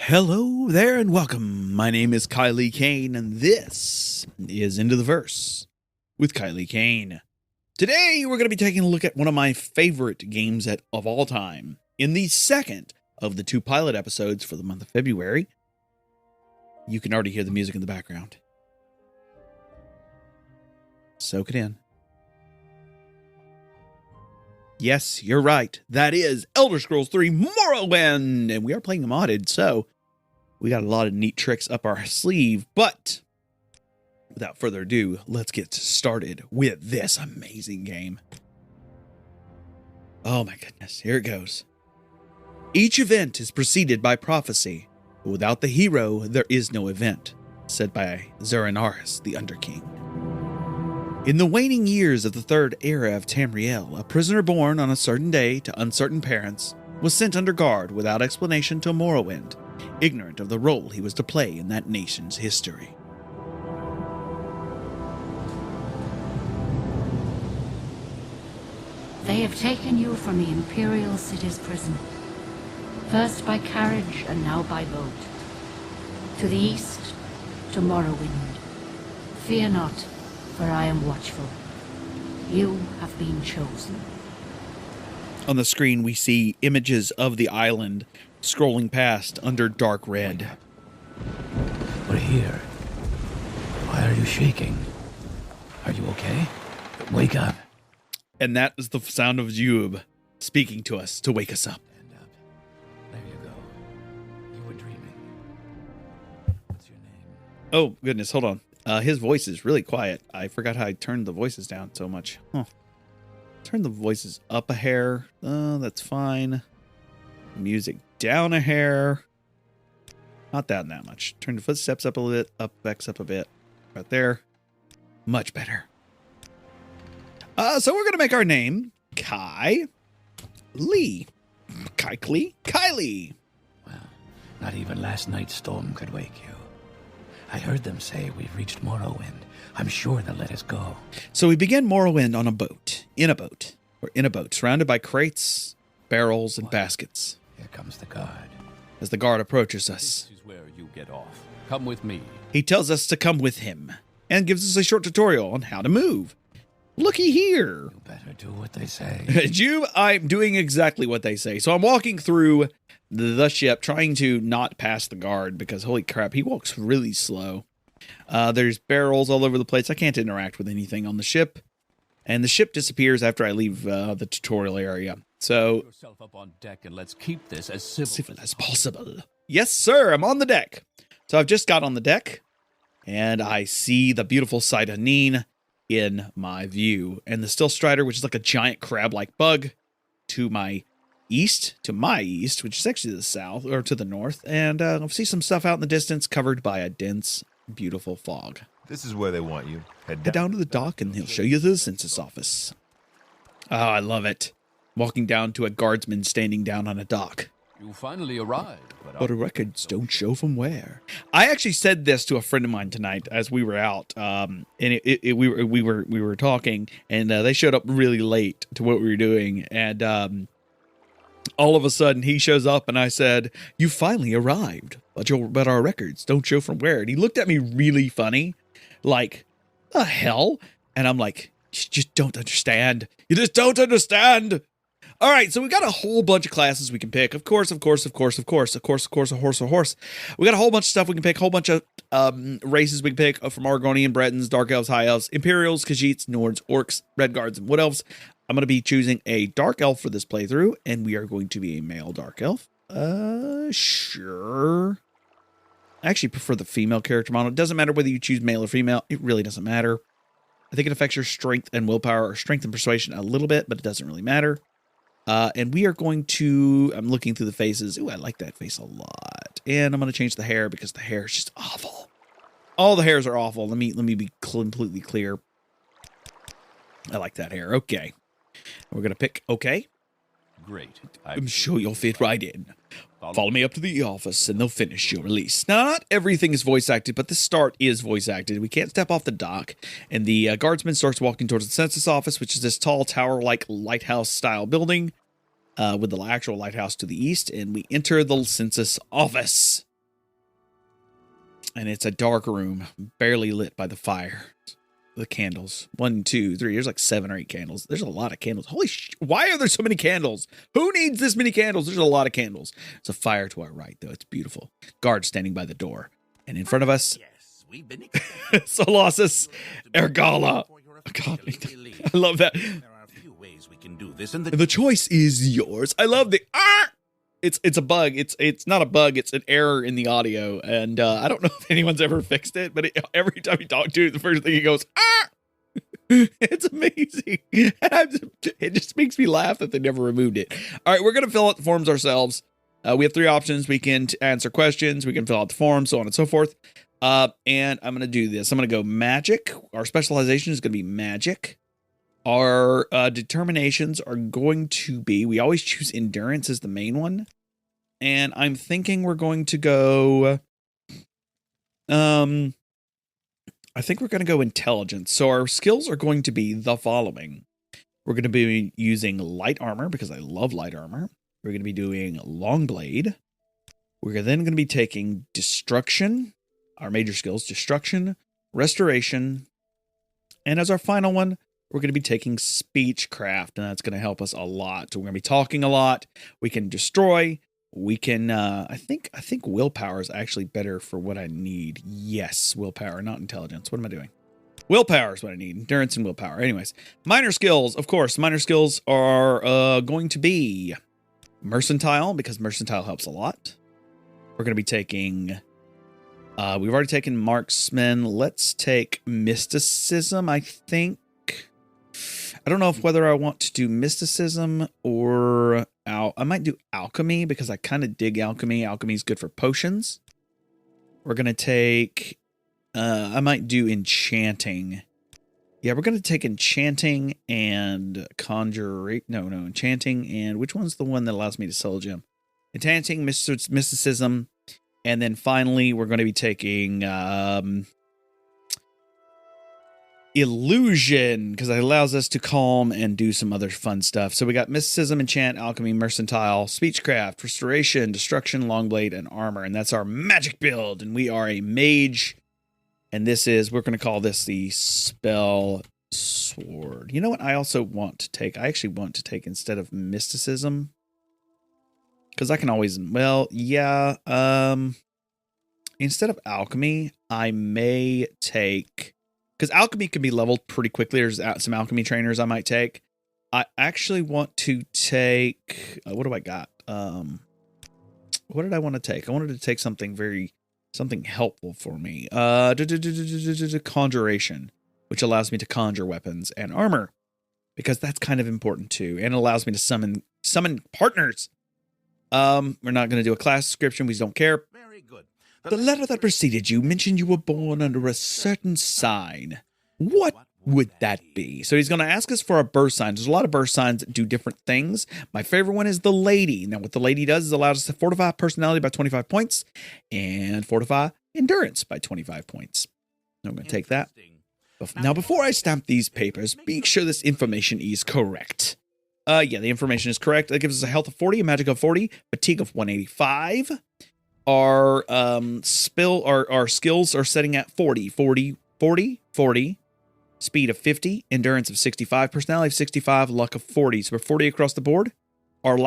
Hello there and welcome. My name is Kylie Kane and this is Into the Verse with Kylie Kane. Today we're going to be taking a look at one of my favorite games of all time in the second of the two pilot episodes for the month of February. You can already hear the music in the background. Soak it in. Yes, you're right. That is Elder Scrolls 3 Morrowind, and we are playing modded, so we got a lot of neat tricks up our sleeve. But without further ado, let's get started with this amazing game. Oh my goodness, here it goes. Each event is preceded by prophecy, but without the hero, there is no event, said by Zerinaris, the Underking. In the waning years of the third era of Tamriel, a prisoner born on a certain day to uncertain parents was sent under guard without explanation to Morrowind, ignorant of the role he was to play in that nation's history. They have taken you from the Imperial City's prison, first by carriage and now by boat. To the east, to Morrowind. Fear not, for I am watchful. You have been chosen. On the screen, we see images of the island scrolling past under dark red. We're here. Why are you shaking? Are you okay? Wake up. And that is the sound of Jube speaking to us to wake us up. Stand up. There you go. You were dreaming. What's your name? Oh, goodness, hold on. His voice is really quiet. I forgot how I turned the voices down so much. Turn the voices up a hair. That's fine. Music down a hair. Not down that much. Turn the footsteps up a little bit. Backs up a bit. Right there. Much better. So we're going to make our name Kai Lee. Kylie. Well, not even last night's storm could wake you. I heard them say we've reached Morrowind. I'm sure they'll let us go. So we begin Morrowind on a boat. In a boat, surrounded by crates, barrels, and baskets. Here comes the guard. As the guard approaches us, This is where you get off. Come with me. he tells us to come with him and gives us a short tutorial on how to move. Looky here. You better do what they say. Jube, I'm doing exactly what they say. So I'm walking through the ship, trying to not pass the guard because, holy crap, he walks really slow. There's barrels all over the place. I can't interact with anything on the ship. And the ship disappears after I leave the tutorial area. So, Put yourself up on deck and let's keep this as civil as possible. Yes, sir, I'm on the deck. So I've just got on the deck, and I see the beautiful sight of Neen in my view. And the Still Strider, which is like a giant crab-like bug, to my east, which is actually the south, or to the north. And I see some stuff out in the distance covered by a dense, beautiful fog. This is where they want you. Head down to the dock and he'll show you the census office. Oh, I love it. Walking down to a guardsman standing down on a dock. You finally arrived, But the records don't show from where. I actually said this to a friend of mine tonight as we were out, and we were talking, and they showed up really late to what we were doing, and all of a sudden he shows up, and I said, "You finally arrived, but our records don't show from where." And he looked at me really funny, like, "The hell?" And I'm like, "You just don't understand. You just don't understand." All right, so we got a whole bunch of classes we can pick. Of course, a horse. We got a whole bunch of stuff we can pick, a whole bunch of races we can pick from Argonian, Bretons, Dark Elves, High Elves, Imperials, Khajiits, Nords, Orcs, Red Guards, and Wood Elves. I'm going to be choosing a Dark Elf for this playthrough, and we are going to be a male Dark Elf. Sure. I actually prefer the female character model. It doesn't matter whether you choose male or female. It really doesn't matter. I think it affects your strength and willpower, or strength and persuasion a little bit, but it doesn't really matter. And we are going to, I'm looking through the faces. Ooh, I like that face a lot. And I'm going to change the hair because the hair is just awful. All the hairs are awful. Let me be completely clear. I like that hair. Okay. We're going to pick okay. Great. I'm sure you'll fit right in. Follow me up to the office and they'll finish your release. Now, not everything is voice acted, but the start is voice acted. We can't step off the dock. And the guardsman starts walking towards the census office, which is this tall tower-like lighthouse-style building with the actual lighthouse to the east. And we enter the census office. And it's a dark room, barely lit by the fire. The candles. 1, 2, 3. There's like 7 or 8 candles. There's a lot of candles. Holy why are there so many candles? Who needs this many candles? There's a lot of candles. It's a fire to our right, though. It's beautiful. Guard standing by the door. And in front of us, Yes, we've been Solossus Ergala. God, I love that. There are a few ways we can do this, and The choice is yours. I love the It's a bug. It's not a bug. It's an error in the audio, and I don't know if anyone's ever fixed it. But every time you talk to it, the first thing he goes, ah! It's amazing. It just makes me laugh that they never removed it. All right, we're gonna fill out the forms ourselves. We have 3 options. We can answer questions. We can fill out the forms, so on and so forth. And I'm gonna do this. I'm gonna go magic. Our specialization is gonna be magic. Our determinations are going to be, we always choose endurance as the main one. And I'm thinking we're going to go, I think we're going to go intelligence. So our skills are going to be the following. We're going to be using light armor because I love light armor. We're going to be doing long blade. We're then going to be taking destruction, our major skills, destruction, restoration. And as our final one, we're going to be taking speechcraft, and that's going to help us a lot. So we're going to be talking a lot. We can destroy. We can, I think willpower is actually better for what I need. Yes, willpower, not intelligence. What am I doing? Willpower is what I need. Endurance and willpower. Anyways, minor skills, of course. Minor skills are going to be mercantile, because mercantile helps a lot. We're going to be taking... we've already taken marksman. Let's take mysticism, I think. I don't know whether I want to do mysticism or I might do alchemy because I kind of dig alchemy. Alchemy is good for potions. We're going to take, I might do enchanting. Yeah, we're going to take enchanting and enchanting. And which one's the one that allows me to sell a gem? Enchanting, mysticism. And then finally, we're going to be taking, illusion, because it allows us to calm and do some other fun stuff. So we got mysticism, enchant, alchemy, mercantile, speechcraft, restoration, destruction, longblade, and armor. And that's our magic build. And we are a mage. And this is, we're going to call this the spell sword. You know what I also want to take? I actually want to take, instead of mysticism, because I can always, well, yeah. Instead of alchemy, I may take... Because alchemy can be leveled pretty quickly. There's some alchemy trainers I might take. I actually want to take... what do I got? What did I want to take? I wanted to take something helpful for me. Conjuration, which allows me to conjure weapons and armor. Because that's kind of important too. And it allows me to summon partners. We're not going to do a class description. We don't care. very good. The letter that preceded you mentioned you were born under a certain sign. What would that be? So he's going to ask us for our birth signs. There's a lot of birth signs that do different things. My favorite one is the lady. Now, what the lady does is allows us to fortify personality by 25 points and fortify endurance by 25 points. I'm going to take that. Now, before I stamp these papers, make sure this information is correct. Yeah, the information is correct. That gives us a health of 40, a magic of 40, fatigue of 185. Our skills are setting at 40, 40, 40, 40, speed of 50, endurance of 65, personality of 65, luck of 40. So we're 40 across the board. Our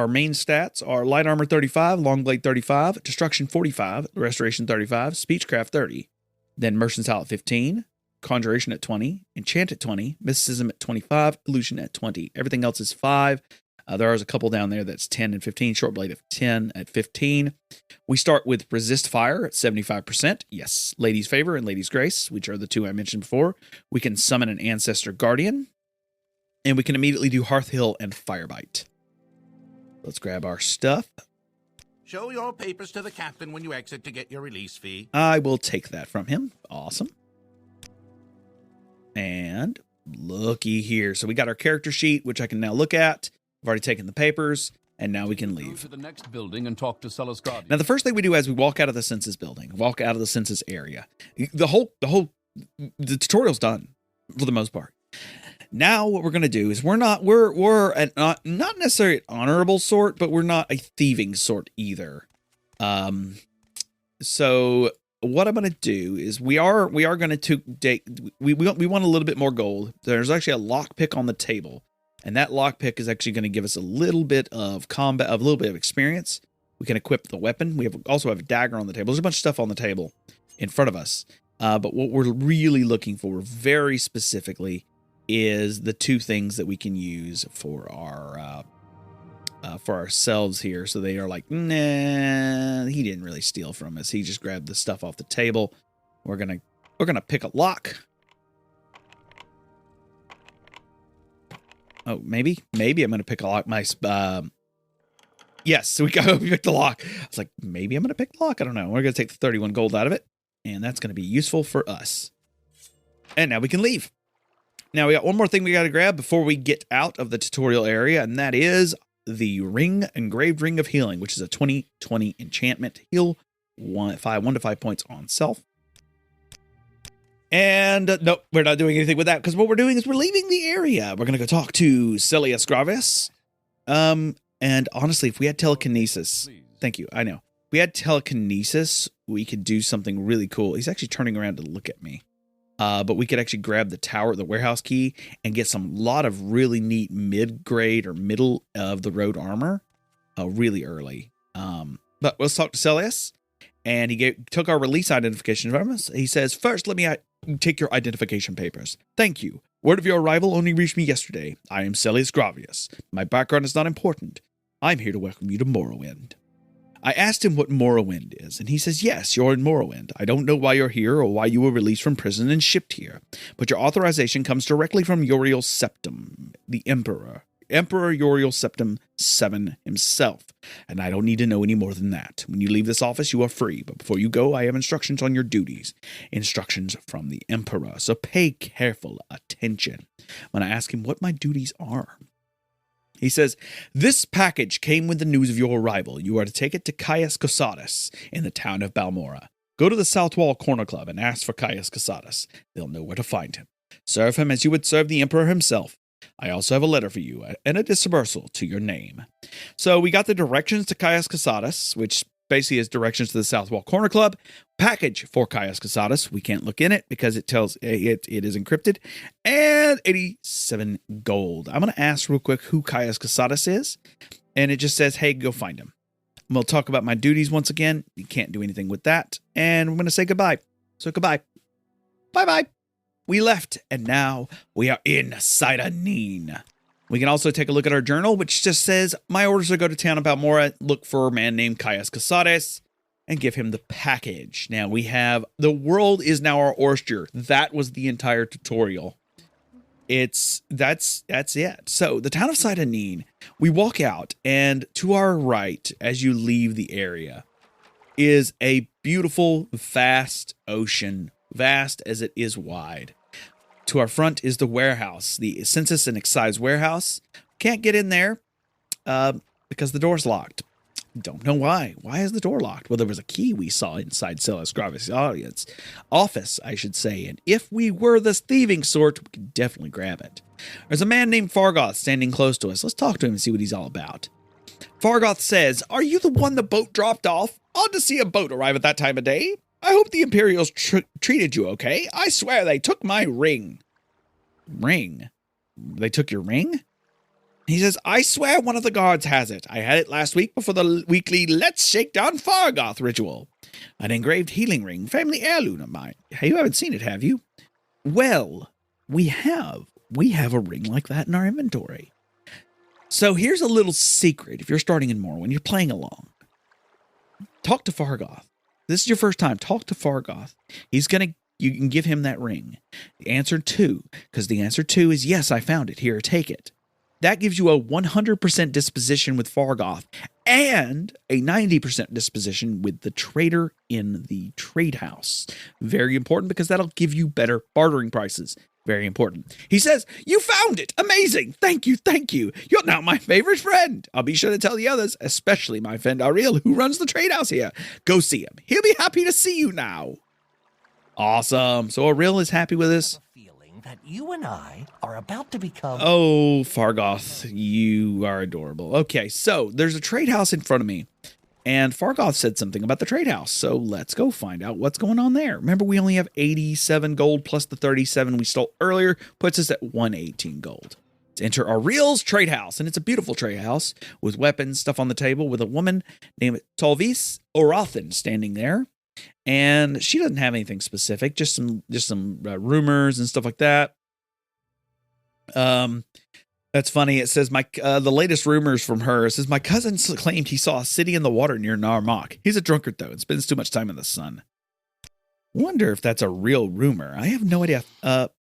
main stats are light armor 35, long blade 35, destruction 45, restoration 35, speechcraft 30. Then mercantile at 15, conjuration at 20, enchant at 20, mysticism at 25, illusion at 20. Everything else is 5. There is a couple down there that's 10 and 15. Short blade of 10 at 15. We start with resist fire at 75%. Yes, ladies' favor and ladies' grace, which are the two I mentioned before. We can summon an ancestor guardian. And we can immediately do hearth hill and firebite. Let's grab our stuff. Show your papers to the captain when you exit to get your release fee. I will take that from him. Awesome. And looky here. So we got our character sheet, which I can now look at. I've already taken the papers, and now we can leave. Go to the next building and talk to Cella's guardian. Now, the first thing we do as we walk out of the census building, walk out of the census area, the tutorial's done for the most part. Now, what we're going to do is we're not necessarily an honorable sort, but we're not a thieving sort either. So what I'm going to do is we are going to we want a little bit more gold. There's actually a lockpick on the table, and that lockpick is actually going to give us a little bit of combat, a little bit of experience. We can equip the weapon. We also have a dagger on the table. There's a bunch of stuff on the table in front of us. But what we're really looking for, very specifically, is the two things that we can use for our for ourselves here. So they are like, nah, he didn't really steal from us. He just grabbed the stuff off the table. We're gonna pick a lock. Oh, maybe I'm gonna pick a lock. Yes, so we picked the lock. I was like, maybe I'm gonna pick the lock. I don't know. We're gonna take the 31 gold out of it, and that's gonna be useful for us. And now we can leave. Now we got one more thing we got to grab before we get out of the tutorial area, and that is the Engraved Ring of Healing, which is a 20/20 enchantment. Heal 1 to 5 points on self. And nope, we're not doing anything with that, because what we're doing is we're leaving the area. We're going to go talk to Celius Gravis. And honestly, if we had telekinesis, thank you, I know. If we had telekinesis, we could do something really cool. He's actually turning around to look at me. But we could actually grab the warehouse key, and get some lot of really neat mid-grade or middle of the road armor really early. But let's talk to Celius. And he took our release identification from us. He says, first, let me take your identification papers. Thank you. Word of your arrival only reached me yesterday. I am Celius Gravius. My background is not important. I'm here to welcome you to Morrowind. I asked him what Morrowind is, and he says, yes, you're in Morrowind. I don't know why you're here or why you were released from prison and shipped here, but your authorization comes directly from Uriel Septim, the Emperor. Emperor Uriel Septim VII himself, and I don't need to know any more than that. When you leave this office, you are free, but before you go, I have instructions on your duties. Instructions from the Emperor, so pay careful attention when I ask him what my duties are. He says, this package came with the news of your arrival. You are to take it to Caius Cosatus in the town of Balmora. Go to the South Wall Corner Club and ask for Caius Cosatus. They'll know where to find him. Serve him as you would serve the Emperor himself. I also have a letter for you and a dispersal to your name. So we got the directions to Caius Cosatus, which basically is directions to the South Wall Corner Club. Package for Caius Cosatus. We can't look in it because it tells it is encrypted. And 87 gold. I'm going to ask real quick who Caius Cosatus is. And it just says, hey, go find him. And we'll talk about my duties once again. You can't do anything with that. And we're going to say goodbye. So goodbye. Bye-bye. We left, and now we are in Cydanine. We can also take a look at our journal, which just says, my orders are to go to town about Mora, look for a man named Caius Cosatus, and give him the package. Now we have, the world is now our oyster. That was the entire tutorial. That's it. So the town of Cydanine, we walk out, and to our right, as you leave the area, is a beautiful, vast ocean, vast as it is wide. To our front is the warehouse, the Census and Excise warehouse. Can't get in there because the door's locked. Don't know why. Why is the door locked? Well, there was a key we saw inside Celius Gravis' office, I should say. And if we were the thieving sort, we could definitely grab it. There's a man named Fargoth standing close to us. Let's talk to him and see what he's all about. Fargoth says, are you the one the boat dropped off? Odd to see a boat arrive at that time of day. I hope the Imperials treated you okay. I swear they took my ring. Ring? They took your ring? He says, I swear one of the guards has it. I had it last week before the weekly Let's Shake Down Fargoth ritual. An engraved healing ring, family heirloom of mine. Hey, you haven't seen it, have you? Well, we have. We have a ring like that in our inventory. So here's a little secret. If you're starting in Morrowind, you're playing along. Talk to Fargoth. This is your first time. Talk to Fargoth. You can give him that ring. The answer 2, because the answer 2 is yes, I found it. Here, take it. That gives you a 100% disposition with Fargoth and a 90% disposition with the trader in the trade house. Very important because that'll give you better bartering prices. Very important. He says, you found it. Amazing. Thank you. Thank you. You're now my favorite friend. I'll be sure to tell the others, especially my friend Ariel, who runs the trade house here. Go see him. He'll be happy to see you now. Awesome. So Ariel is happy with us. Feeling that you and I are about to become... Oh, Fargoth, you are adorable. Okay, so there's a trade house in front of me. And Fargoth said something about the trade house. So let's go find out what's going on there. Remember, we only have 87 gold plus the 37 we stole earlier, puts us at 118 gold. Let's enter Auriel's trade house. And it's a beautiful trade house with weapons, stuff on the table, with a woman named Talvis Orathan standing there. And she doesn't have anything specific, just some rumors and stuff like that. That's funny. It says the latest rumors from her. It says my cousin claimed he saw a city in the water near Narmak. He's a drunkard though and spends too much time in the sun. Wonder if that's a real rumor. I have no idea.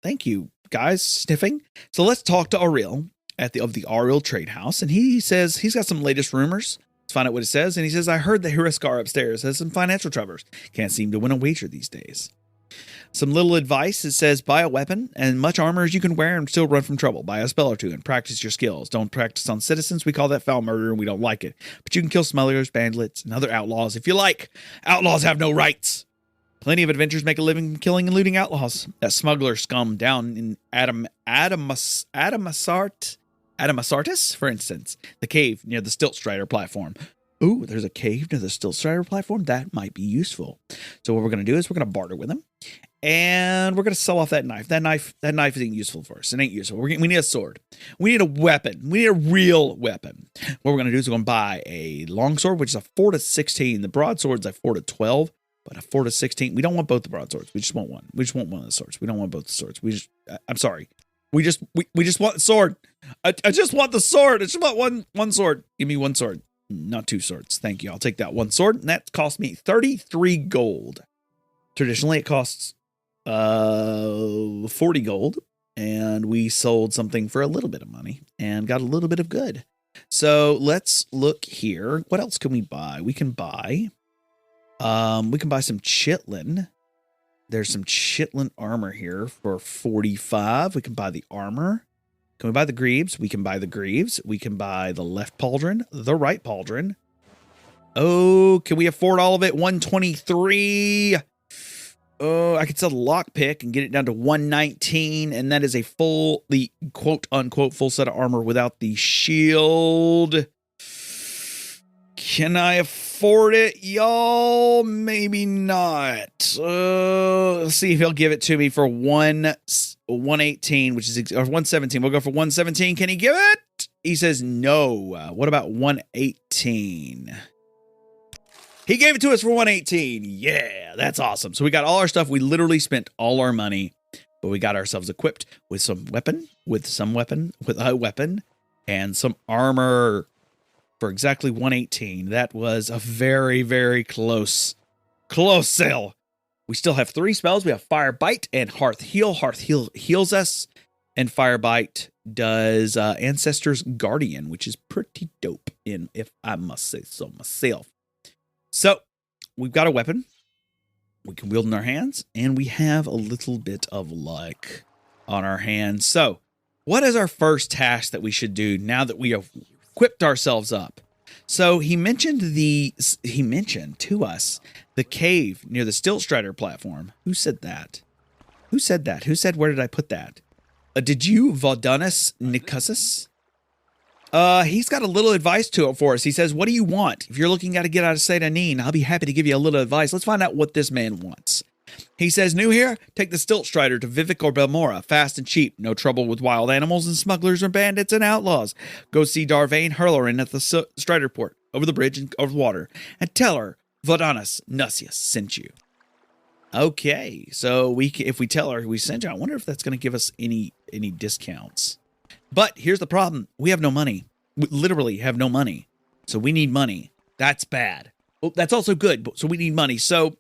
Thank you guys sniffing. So let's talk to Auriel of the Auriel Trade House, and he says he's got some latest rumors. Let's find out what it says. And he says, I heard that Hiraskar upstairs has some financial troubles. Can't seem to win a wager these days. Some little advice. It says, buy a weapon and much armor as you can wear and still run from trouble. Buy a spell or two and practice your skills. Don't practice on citizens. We call that foul murder and we don't like it. But you can kill smugglers, bandits, and other outlaws if you like. Outlaws have no rights. Plenty of adventurers make a living killing and looting outlaws. That smuggler scum down in Adamasartis, for instance. The cave near the Stiltstrider platform. Ooh, there's a cave near the Stiltstrider platform? That might be useful. So what we're going to do is we're going to barter with him. And we're going to sell off that knife. That knife isn't useful for us. It ain't useful. We need a sword. We need a weapon. We need a real weapon. What we're going to do is we're going to buy a longsword, which is a 4-16. The broadsword's a 4-12, but a 4-16. We don't want both the broadswords. We just want one. We just want one of the swords. We don't want both the swords. I'm sorry. We just want the sword. I just want the sword. I just want one sword. Give me one sword. Not two swords. Thank you. I'll take that one sword. And that cost me 33 gold. Traditionally, it costs 40 gold. And we sold something for a little bit of money and got a little bit of good. So let's look here. What else can we buy? We can buy some chitlin. There's some chitlin armor here for 45. We can buy the armor. Can we buy the greaves? We can buy the greaves. We can buy the left pauldron, the right pauldron. Oh, can we afford all of it? 123. Oh, I could sell the lockpick and get it down to 119. And that is the quote unquote full set of armor without the shield. Can I afford it, y'all? Maybe not. Let's see if he'll give it to me for 118, which is or 117. We'll go for 117. Can he give it? He says no. What about 118? He gave it to us for 118. Yeah, that's awesome. So we got all our stuff. We literally spent all our money, but we got ourselves equipped with a weapon, and some armor. For exactly 118. That was a very, very close sale. We still have 3 spells. We have Fire Bite and Hearth Heal. Hearth Heal heals us. And Fire Bite does Ancestor's Guardian, which is pretty dope, if I must say so myself. So we've got a weapon. We can wield in our hands. And we have a little bit of luck on our hands. So what is our first task that we should do now that we have equipped ourselves up? So he mentioned to us the cave near the Stiltstrider platform. Who said that? Who said where did I put that? Did you, Valdanus Nicusus? He's got a little advice to it for us. He says, what do you want? If you're looking to get out of Sedanine, I'll be happy to give you a little advice. Let's find out what this man wants. He says, new here, take the Stiltstrider to Vivek or Belmora, fast and cheap, no trouble with wild animals and smugglers or bandits and outlaws. Go see Darvain Hurlerin at the Strider port, over the bridge and over the water, and tell her Vodanus Nusius sent you. Okay, so if we tell her we sent you, I wonder if that's going to give us any discounts. But here's the problem. We have no money. We literally have no money. So we need money. That's bad. Well, that's also good, so we need money. So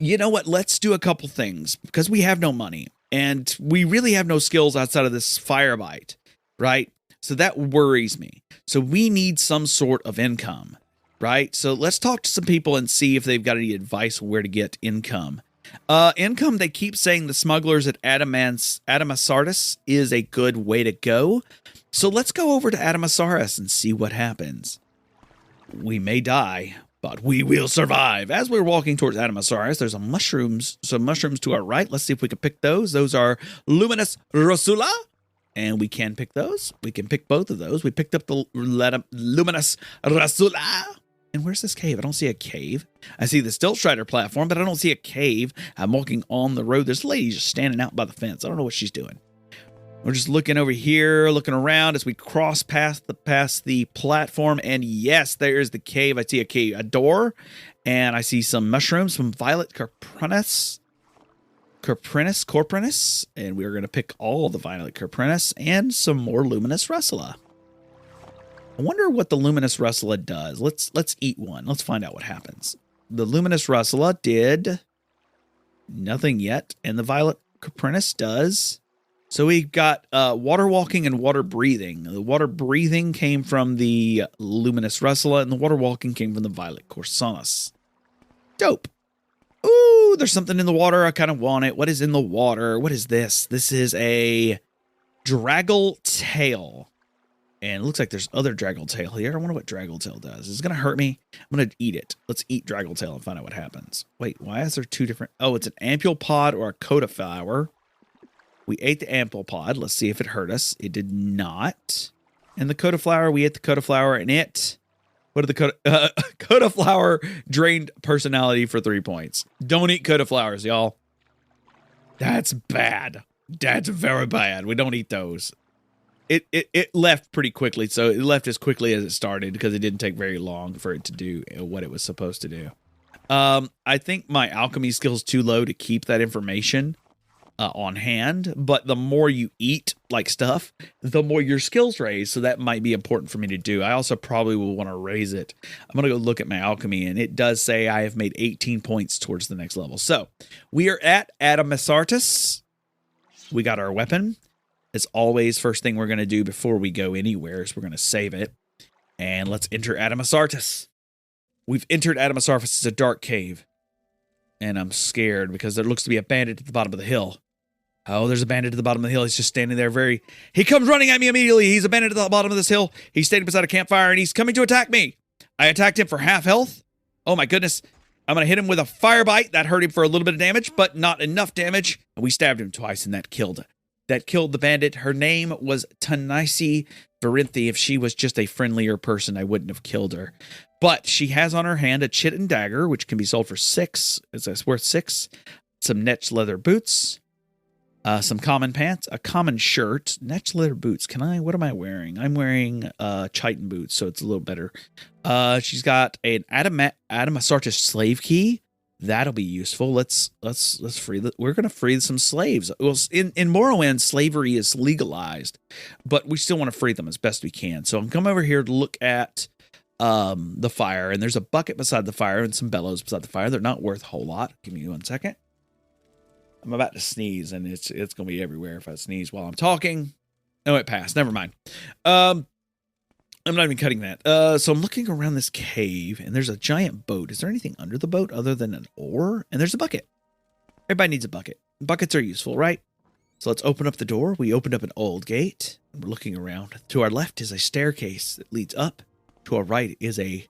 you know what? Let's do a couple things because we have no money and we really have no skills outside of this Fire Bite, right? So that worries me. So we need some sort of income, right? So let's talk to some people and see if they've got any advice where to get income. Income, they keep saying the smugglers at Adamasartis is a good way to go. So let's go over to Adamasartis and see what happens. We may die, but we will survive. As we're walking towards Adamasartis, there's some mushrooms to our right. Let's see if we can pick those. Those are Luminous Rosula, and we can pick those. We can pick both of those. We picked up the Luminous Rosula. And where's this cave? I don't see a cave. I see the Stilt Strider platform, but I don't see a cave. I'm walking on the road. There's a lady just standing out by the fence. I don't know what she's doing. We're just looking over here, looking around as we cross past the platform. And yes, there's the cave. I see a door, and I see some mushrooms, some violet coprinus, and we're going to pick all the violet coprinus and some more luminous russula. I wonder what the luminous russula does. Let's eat one. Let's find out what happens. The luminous russula did nothing yet, and the violet coprinus does. So we've got water walking and water breathing. The water breathing came from the luminous russula, and the water walking came from the violet corsalis. Dope. Ooh, there's something in the water. I kind of want it. What is in the water? What is this? This is a draggle tail. And it looks like there's other draggle tail here. I wonder what draggle tail does. Is it going to hurt me? I'm going to eat it. Let's eat draggle tail and find out what happens. Wait, why is there two different? Oh, it's an ampulpod or a codiflower. We ate the ampulpod. Let's see if it hurt us. It did not. And the codiflower, we ate the codiflower and it. What did the codiflower drained personality for 3 points. Don't eat codiflowers, y'all. That's bad. That's very bad. We don't eat those. It left pretty quickly, so it left as quickly as it started because it didn't take very long for it to do what it was supposed to do. I think my alchemy skill's too low to keep that information on hand, but the more you eat like stuff, the more your skills raise, so that might be important for me to do. I also probably will want to raise it. I'm going to go look at my alchemy, and it does say I have made 18 points towards the next level. So we are at Adamasartus. We got our weapon. As always, first thing we're going to do before we go anywhere is we're going to save it. And let's enter Adamasartus. We've entered Adamasartus. It's a dark cave. And I'm scared because there looks to be a bandit at the bottom of the hill. Oh, there's a bandit at the bottom of the hill. He's just standing there He comes running at me immediately. He's a bandit at the bottom of this hill. He's standing beside a campfire and he's coming to attack me. I attacked him for half health. Oh my goodness. I'm going to hit him with a fire bite. That hurt him for a little bit of damage, but not enough damage. And we stabbed him twice and that killed the bandit. Her name was Tanisi Varinthi. If she was just a friendlier person, I wouldn't have killed her. But she has on her hand a chitin dagger, which can be sold for 6. It's worth 6. Some netch leather boots. Some common pants. A common shirt. Netch leather boots. What am I wearing? I'm wearing chitin boots, so it's a little better. She's got an Adamasartus slave key. That'll be useful. Let's free we're going to free some slaves. Well, in Morrowind, slavery is legalized, but we still want to free them as best we can. So I'm coming over here to look at the fire, and there's a bucket beside the fire and some bellows beside the fire. They're not worth a whole lot. Give me 1 second. I'm about to sneeze, and it's going to be everywhere if I sneeze while I'm talking. Oh, it passed. Never mind. I'm not even cutting that. So I'm looking around this cave, and there's a giant boat. Is there anything under the boat other than an oar? And there's a bucket. Everybody needs a bucket. Buckets are useful, right? So let's open up the door. We opened up an old gate. We're looking around. To our left is a staircase that leads up. To our right is a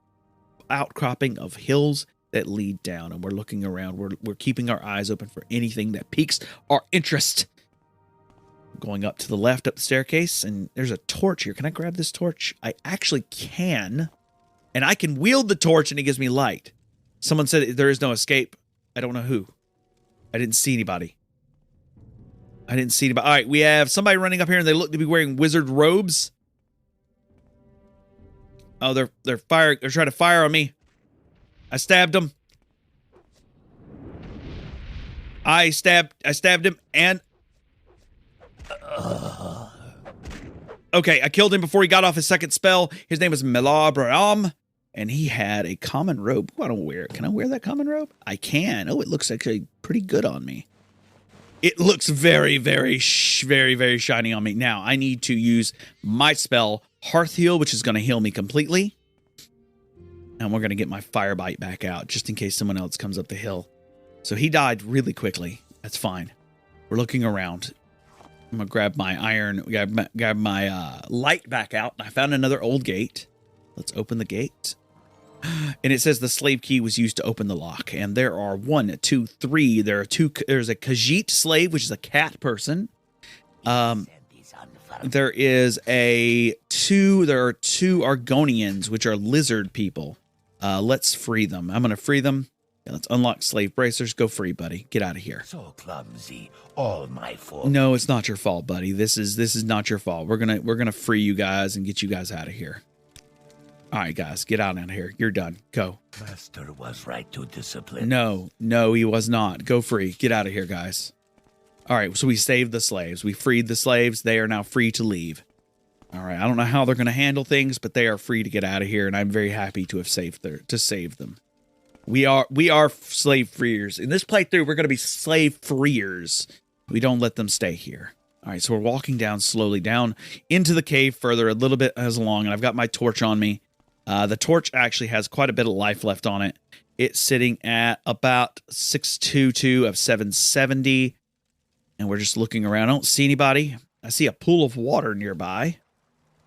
outcropping of hills that lead down, and we're looking around. We're keeping our eyes open for anything that piques our interest. Going up to the left up the staircase, and there's a torch here. Can I grab this torch? I actually can, and I can wield the torch, and it gives me light. Someone said there is no escape. I don't know who. I didn't see anybody. All right, we have somebody running up here, and they look to be wearing wizard robes. Oh, they're trying to fire on me. I stabbed them. I stabbed him, and okay, I killed him before he got off his second spell. His name was Melabraam, and he had a common robe. Ooh, I don't wear it. Can I wear that common robe? I can. Oh, it looks actually pretty good on me. It looks very, very, very, very shiny on me. Now, I need to use my spell, Hearth Heal, which is going to heal me completely. And we're going to get my fire bite back out, just in case someone else comes up the hill. So he died really quickly. That's fine. We're looking around. I'm going to grab my iron, grab my light back out. I found another old gate. Let's open the gate. And it says the slave key was used to open the lock. And there are 1, 2, 3. There's a Khajiit slave, which is a cat person. There are 2 Argonians, which are lizard people. Let's free them. I'm going to free them. Yeah, let's unlock slave bracers. Go free, buddy. Get out of here. So clumsy. All my fault. No, it's not your fault, buddy. This is not your fault. We're gonna free you guys and get you guys out of here. All right, guys, get out of here. You're done. Go. Master was right to discipline. No, he was not. Go free. Get out of here, guys. All right, so we saved the slaves. We freed the slaves. They are now free to leave. All right, I don't know how they're going to handle things, but they are free to get out of here, and I'm very happy to have save them. We are slave freers. In this playthrough, we're going to be slave freers. We don't let them stay here. All right, so we're walking down slowly down into the cave further a little bit as long, and I've got my torch on me. The torch actually has quite a bit of life left on it. It's sitting at about 622 of 770, and we're just looking around. I don't see anybody. I see a pool of water nearby,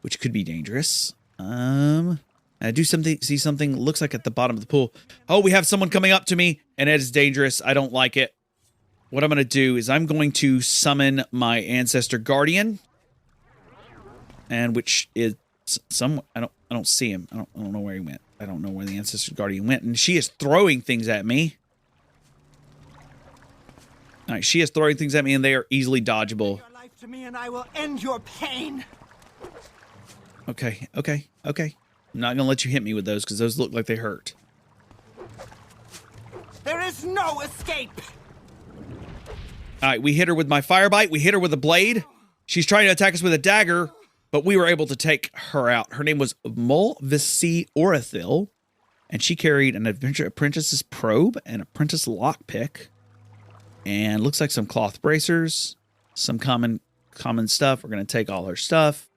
which could be dangerous. I see something looks like at the bottom of the pool. Oh, we have someone coming up to me, and it is dangerous. I don't like it. What I'm going to do is I'm going to summon my ancestor guardian, and which is some I don't see him. I don't know where he went. I don't know where the ancestor guardian went, and she is throwing things at me. All right, she is throwing things at me, and they are easily dodgeable. Your life to me, and I will end your pain. Okay. I'm not going to let you hit me with those because those look like they hurt. There is no escape. All right, we hit her with my fire bite. We hit her with a blade. She's trying to attack us with a dagger, but we were able to take her out. Her name was Mulvisi Orathil, and she carried an adventure apprentice's probe and apprentice lockpick, and looks like some cloth bracers, some common stuff. We're going to take all her stuff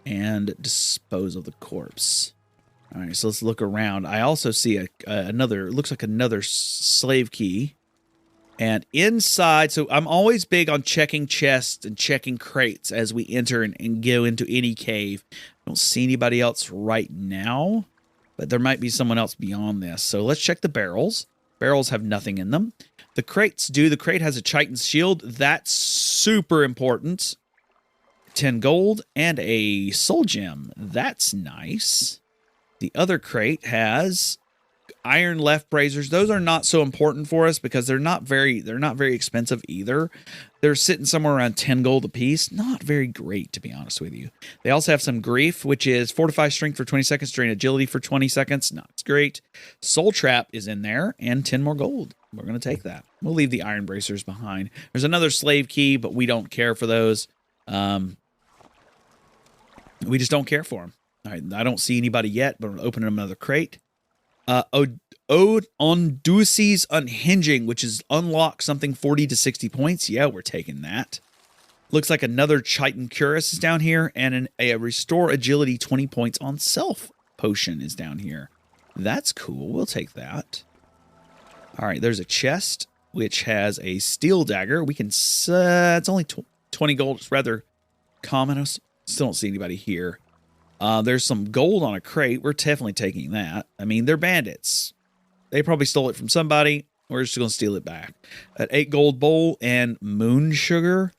and dispose of the corpse. All right, so let's look around. I also see another, looks like another slave key. And inside, so I'm always big on checking chests and checking crates as we enter and go into any cave. I don't see anybody else right now, but there might be someone else beyond this. So let's check the barrels. Barrels have nothing in them. The crates do. The crate has a Chitin's shield. That's super important. 10 gold and a soul gem. That's nice. The other crate has iron left bracers. Those are not so important for us because they're not very expensive either. They're sitting somewhere around 10 gold a piece. Not very great, to be honest with you. They also have some grief, which is fortify strength for 20 seconds, drain agility for 20 seconds. Not great. Soul trap is in there and 10 more gold. We're going to take that. We'll leave the iron bracers behind. There's another slave key, but we don't care for those. We just don't care for them. All right, I don't see anybody yet, but I'm opening another crate. Ode on Ducey's Unhinging, which is unlock something 40 to 60 points. Yeah, we're taking that. Looks like another Chitin Cuirass is down here, and a Restore Agility 20 points on Self potion is down here. That's cool. We'll take that. All right, there's a chest, which has a steel dagger. We can, it's only 20 gold. It's rather common. I still don't see anybody here. There's some gold on a crate. We're definitely taking that. I mean, they're bandits. They probably stole it from somebody. We're just going to steal it back. An 8 gold bowl and moon sugar.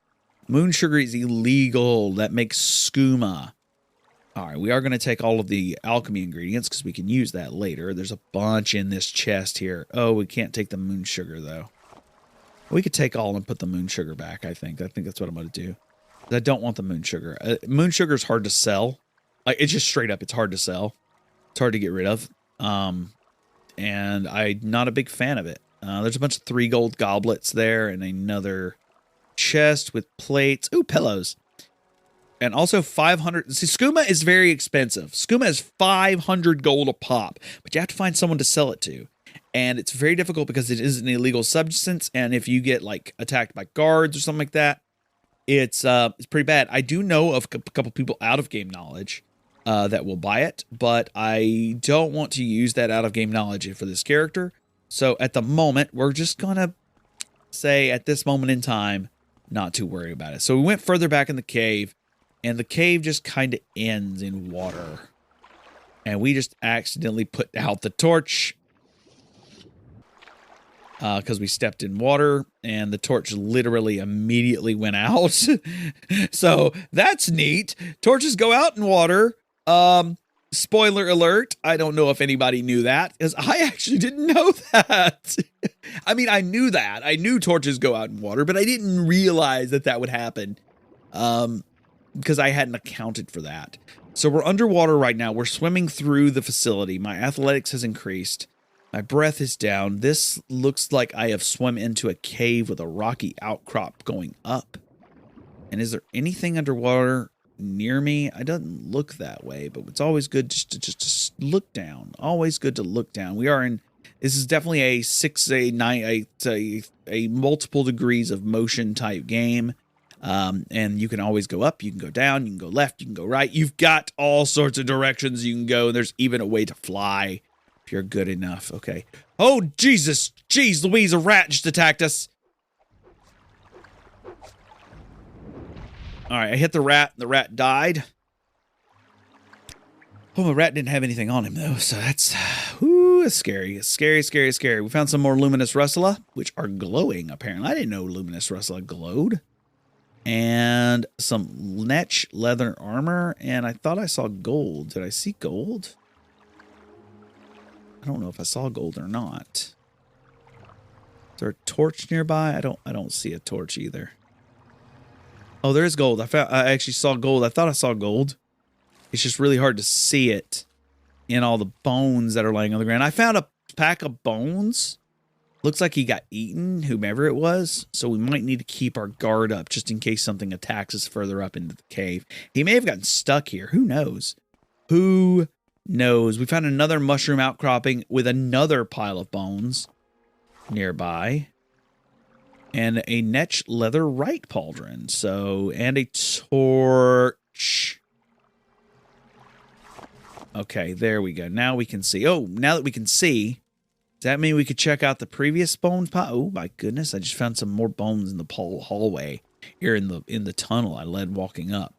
Moon sugar is illegal. That makes skooma. All right, we are going to take all of the alchemy ingredients because we can use that later. There's a bunch in this chest here. Oh, we can't take the moon sugar, though. We could take all and put the moon sugar back, I think. I think that's what I'm going to do. I don't want the moon sugar. Moon sugar is hard to sell. Like, it's just straight up, it's hard to sell. It's hard to get rid of. And I'm not a big fan of it. There's a bunch of 3 gold goblets there and another chest with plates. Ooh, pillows. And also 500. See, skooma is very expensive. Skooma is 500 gold a pop, but you have to find someone to sell it to. And it's very difficult because it is an illegal substance. And if you get like attacked by guards or something like that, it's pretty bad. I do know of a couple people out of game knowledge that will buy it, but I don't want to use that out of game knowledge for this character. So at the moment, we're just going to say at this moment in time, not to worry about it. So we went further back in the cave, and the cave just kind of ends in water. And we just accidentally put out the torch because we stepped in water, and the torch literally immediately went out. So that's neat. Torches go out in water. Spoiler alert, I don't know if anybody knew that, because I actually didn't know that. I mean, I knew that. I knew torches go out in water, but I didn't realize that that would happen because I hadn't accounted for that. So we're underwater right now. We're swimming through the facility. My athletics has increased. My breath is down. This looks like I have swum into a cave with a rocky outcrop going up. And is there anything underwater near me? It doesn't look that way, but it's always good just to look down. Always good to look down. We are in, this is definitely a 6, a 9, a multiple degrees of motion type game. And you can always go up, you can go down, you can go left, you can go right. You've got all sorts of directions you can go. And there's even a way to fly if you're good enough. Okay. Oh, Jesus. Jeez Louise, a rat just attacked us. All right, I hit the rat. The rat died. Oh, the rat didn't have anything on him, though, so that's scary. It's scary, scary, scary. We found some more luminous russula, which are glowing, apparently. I didn't know luminous russula glowed. And some netch leather armor, and I thought I saw gold. Did I see gold? I don't know if I saw gold or not. Is there a torch nearby? I don't see a torch either. Oh, there is gold. I actually saw gold. I thought I saw gold. It's just really hard to see it in all the bones that are laying on the ground. I found a pack of bones. Looks like he got eaten, whomever it was. So we might need to keep our guard up just in case something attacks us further up into the cave. He may have gotten stuck here. Who knows? Who knows? We found another mushroom outcropping with another pile of bones nearby. And a netch leather right pauldron. So, and a torch. Okay, there we go. Now we can see. Oh, now that we can see, does that mean we could check out the previous bones pile? Oh my goodness, I just found some more bones in the hallway here in the tunnel I led walking up.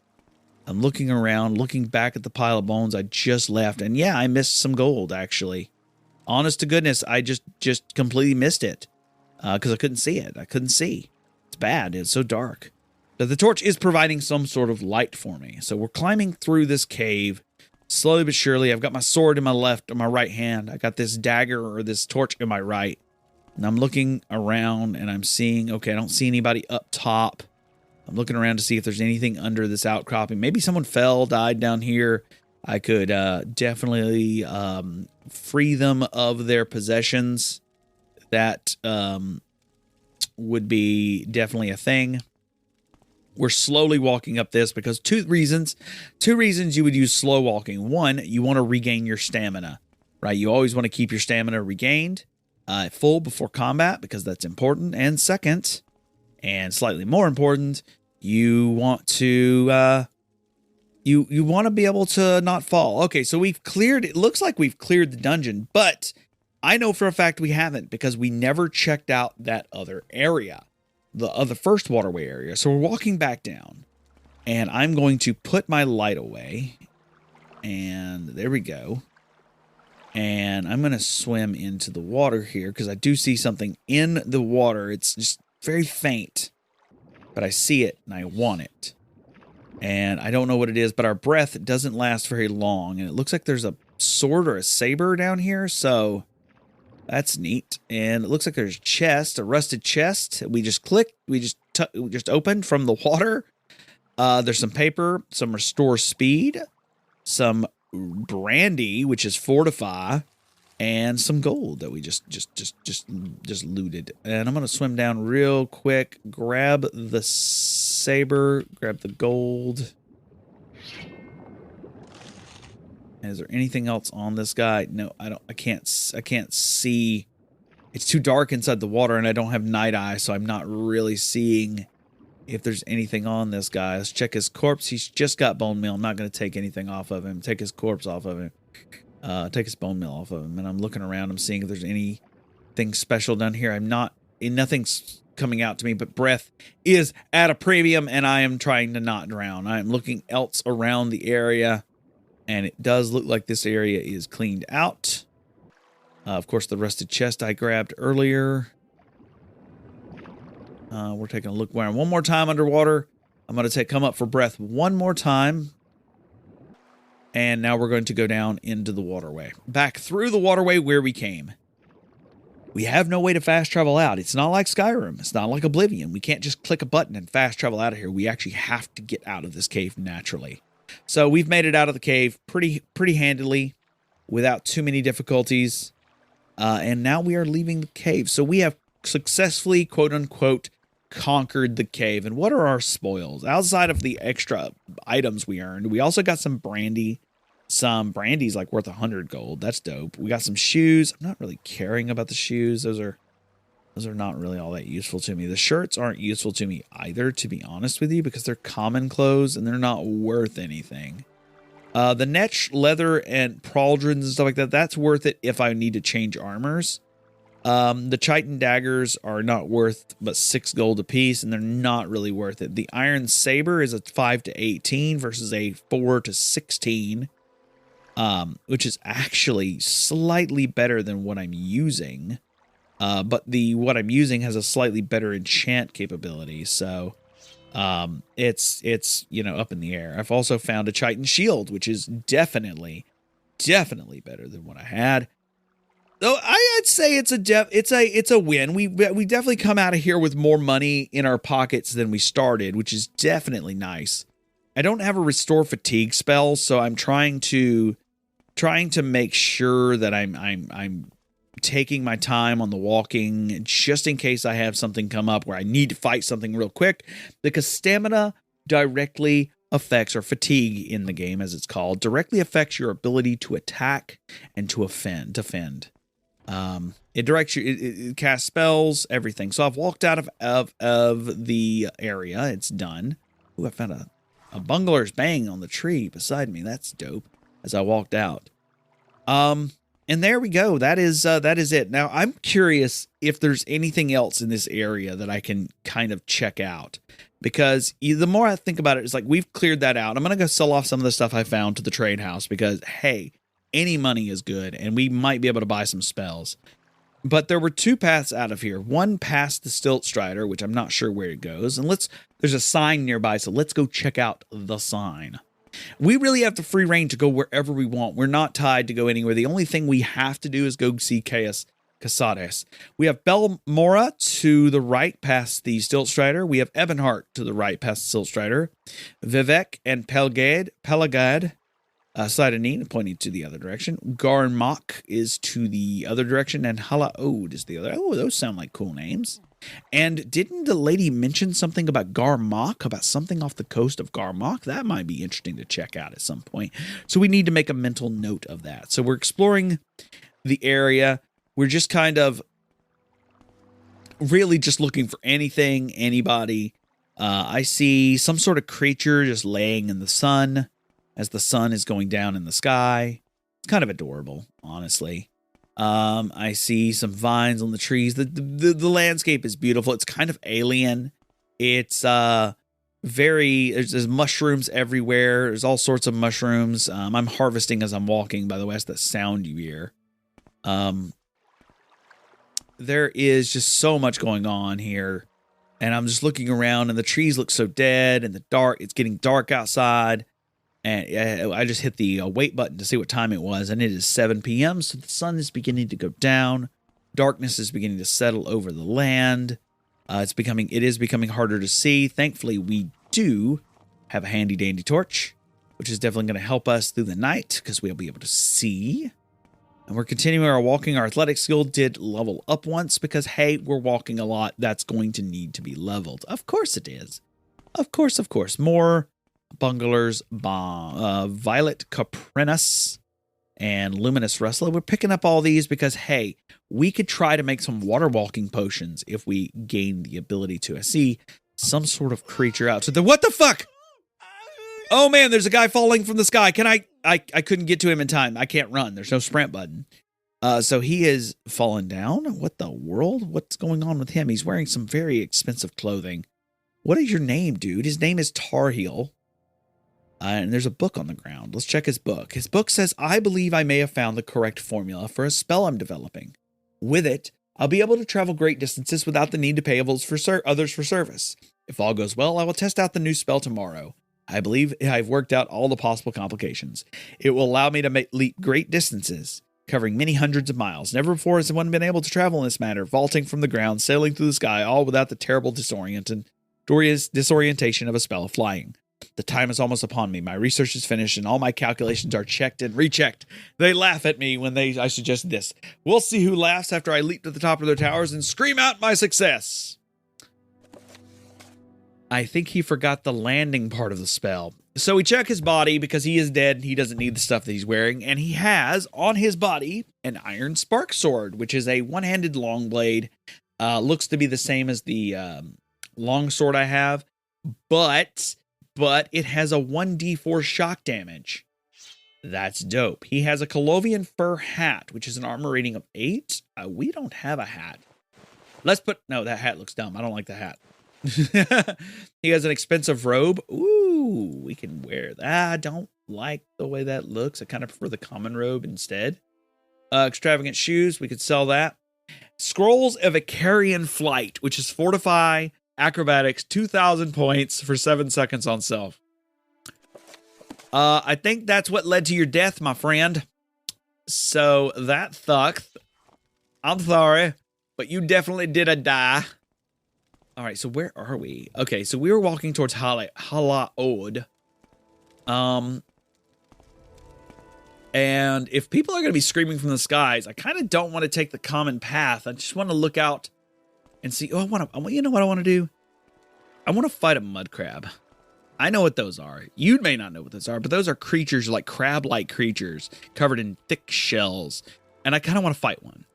I'm looking around, looking back at the pile of bones I just left, and yeah, I missed some gold actually. Honest to goodness, I just completely missed it. Because I couldn't see it. I couldn't see. It's bad. It's so dark. But the torch is providing some sort of light for me. So we're climbing through this cave slowly but surely. I've got my sword in my left or my right hand. I got this dagger or this torch in my right. And I'm looking around and I'm seeing, okay, I don't see anybody up top. I'm looking around to see if there's anything under this outcropping. Maybe someone fell, died down here. I could definitely free them of their possessions. That would be definitely a thing. We're slowly walking up this because two reasons you would use slow walking. One, you want to regain your stamina, right? You always want to keep your stamina regained full before combat because that's important. And second, and slightly more important, you want to you want to be able to not fall. Okay, so we've cleared. It looks like we've cleared the dungeon, but I know for a fact we haven't because we never checked out that other area, the first waterway area. So we're walking back down and I'm going to put my light away and there we go. And I'm going to swim into the water here because I do see something in the water. It's just very faint, but I see it and I want it. And I don't know what it is, but our breath doesn't last very long. And it looks like there's a sword or a saber down here. So that's neat. And it looks like there's a chest, a rusted chest. We just clicked. We just opened from the water. There's some paper, some restore speed, some brandy, which is fortify, and some gold that we just looted. And I'm gonna swim down real quick, grab the saber, grab the gold. Is there anything else on this guy? No, I can't see. It's too dark inside the water and I don't have night eye, so I'm not really seeing if there's anything on this guy. Let's check his corpse. He's just got bone meal. I'm not going to take anything off of him. Take his corpse off of him. Take his bone meal off of him. And I'm looking around. I'm seeing if there's anything special down here. Nothing's coming out to me, but breath is at a premium and I am trying to not drown. I am looking else around the area. And it does look like this area is cleaned out. Of course, the rusted chest I grabbed earlier. We're taking a look one more time underwater. I'm going to come up for breath one more time. And now we're going to go down into the waterway. Back through the waterway where we came. We have no way to fast travel out. It's not like Skyrim. It's not like Oblivion. We can't just click a button and fast travel out of here. We actually have to get out of this cave naturally. So we've made it out of the cave pretty handily without too many difficulties. And now we are leaving the cave. So we have successfully, quote unquote, conquered the cave. And what are our spoils? Outside of the extra items we earned, we also got some brandy. Some brandy's like worth 100 gold. That's dope. We got some shoes. I'm not really caring about the shoes. Those are not really all that useful to me. The shirts aren't useful to me either, to be honest with you, because they're common clothes and they're not worth anything. The netch, leather, and pauldrons and stuff like that, that's worth it if I need to change armors. The chitin daggers are not worth but 6 gold apiece, and they're not really worth it. The iron saber is a 5 to 18 versus a 4 to 16. Which is actually slightly better than what I'm using. But what I'm using has a slightly better enchant capability. So, it's, you know, up in the air. I've also found a chitin shield, which is definitely better than what I had. Though I'd say it's a win. We definitely come out of here with more money in our pockets than we started, which is definitely nice. I don't have a restore fatigue spell, so I'm trying to make sure that I'm taking my time on the walking just in case I have something come up where I need to fight something real quick, because stamina directly affects, or fatigue in the game as it's called, directly affects your ability to attack and to defend. It directs you, it casts spells, everything. So I've walked out of the area. It's done. Ooh, I found a bungler's bang on the tree beside me. That's dope. As I walked out. And there we go. That is it. Now, I'm curious if there's anything else in this area that I can kind of check out. Because the more I think about it, it's like we've cleared that out. I'm going to go sell off some of the stuff I found to the trade house because, hey, any money is good. And we might be able to buy some spells. But there were 2 paths out of here. One past the Stilt Strider, which I'm not sure where it goes. And there's a sign nearby, so let's go check out the sign. We really have the free reign to go wherever we want. We're not tied to go anywhere. The only thing we have to do is go see Casares. We have Belmora to the right past the Stilt Strider. We have Ebonheart to the right past the Stilt Strider. Vivek and Pelagad, Sidonin pointing to the other direction. Garmok is to the other direction, and Halaod is the other. Oh, those sound like cool names. And didn't the lady mention something about Garmok, about something off the coast of Garmok? That might be interesting to check out at some point. So we need to make a mental note of that. So we're exploring the area. We're just kind of really just looking for anything, anybody. I see some sort of creature just laying in the sun as the sun is going down in the sky. It's kind of adorable, honestly. I see some vines on the trees. The landscape is beautiful. It's kind of alien. It's there's mushrooms everywhere. There's all sorts of mushrooms. I'm harvesting as I'm walking, by the way. That's the sound you hear. There is just so much going on here. And I'm just looking around, and the trees look so dead, and it's getting dark outside. And I just hit the wait button to see what time it was, and it is 7 p.m., so the sun is beginning to go down. Darkness is beginning to settle over the land. It is becoming harder to see. Thankfully, we do have a handy-dandy torch, which is definitely going to help us through the night, because we'll be able to see. And we're continuing our walking. Our athletic skill did level up once, because, hey, we're walking a lot. That's going to need to be leveled. Of course it is. Of course. More bunglers, Violet Caprinus and Luminous Rustler. We're picking up all these because, hey, we could try to make some water walking potions if we gain the ability to. I see some sort of creature out. So what the fuck? Oh man, there's a guy falling from the sky. I couldn't get to him in time. I can't run. There's no sprint button. So he is fallen down. What the world? What's going on with him? He's wearing some very expensive clothing. What is your name, dude? His name is Tarheel. And there's a book on the ground. Let's check his book. His book says, I believe I may have found the correct formula for a spell I'm developing. With it, I'll be able to travel great distances without the need to pay others for service. If all goes well, I will test out the new spell tomorrow. I believe I've worked out all the possible complications. It will allow me to leap great distances, covering many hundreds of miles. Never before has one been able to travel in this manner, vaulting from the ground, sailing through the sky, all without the terrible disorientation of a spell of flying. The time is almost upon me. My research is finished, and all my calculations are checked and rechecked. They laugh at me when I suggest this. We'll see who laughs after I leap to the top of their towers and scream out my success. I think he forgot the landing part of the spell. So we check his body because he is dead. He doesn't need the stuff that he's wearing. And he has on his body an iron spark sword, which is a one-handed long blade. Looks to be the same as the long sword I have, but it has a 1d4 shock damage. That's dope. He has a Colovian fur hat, which is an armor rating of 8. We don't have a hat. No, that hat looks dumb. I don't like the hat. He has an expensive robe. Ooh, we can wear that. I don't like the way that looks. I kind of prefer the common robe instead. Extravagant shoes. We could sell that. Scrolls of Icarian Flight, which is Fortify, Acrobatics, 2,000 points for 7 seconds on self. I think that's what led to your death, my friend. So that sucks. I'm sorry, but you definitely did a die. All right, so where are we? Okay, so we were walking towards Halaod. And if people are going to be screaming from the skies, I kind of don't want to take the common path. I just want to look out and see. Oh, you know what I want to do? I want to fight a mud crab. I know what those are. You may not know what those are, but those are creatures like crab-like creatures covered in thick shells. And I kind of want to fight one.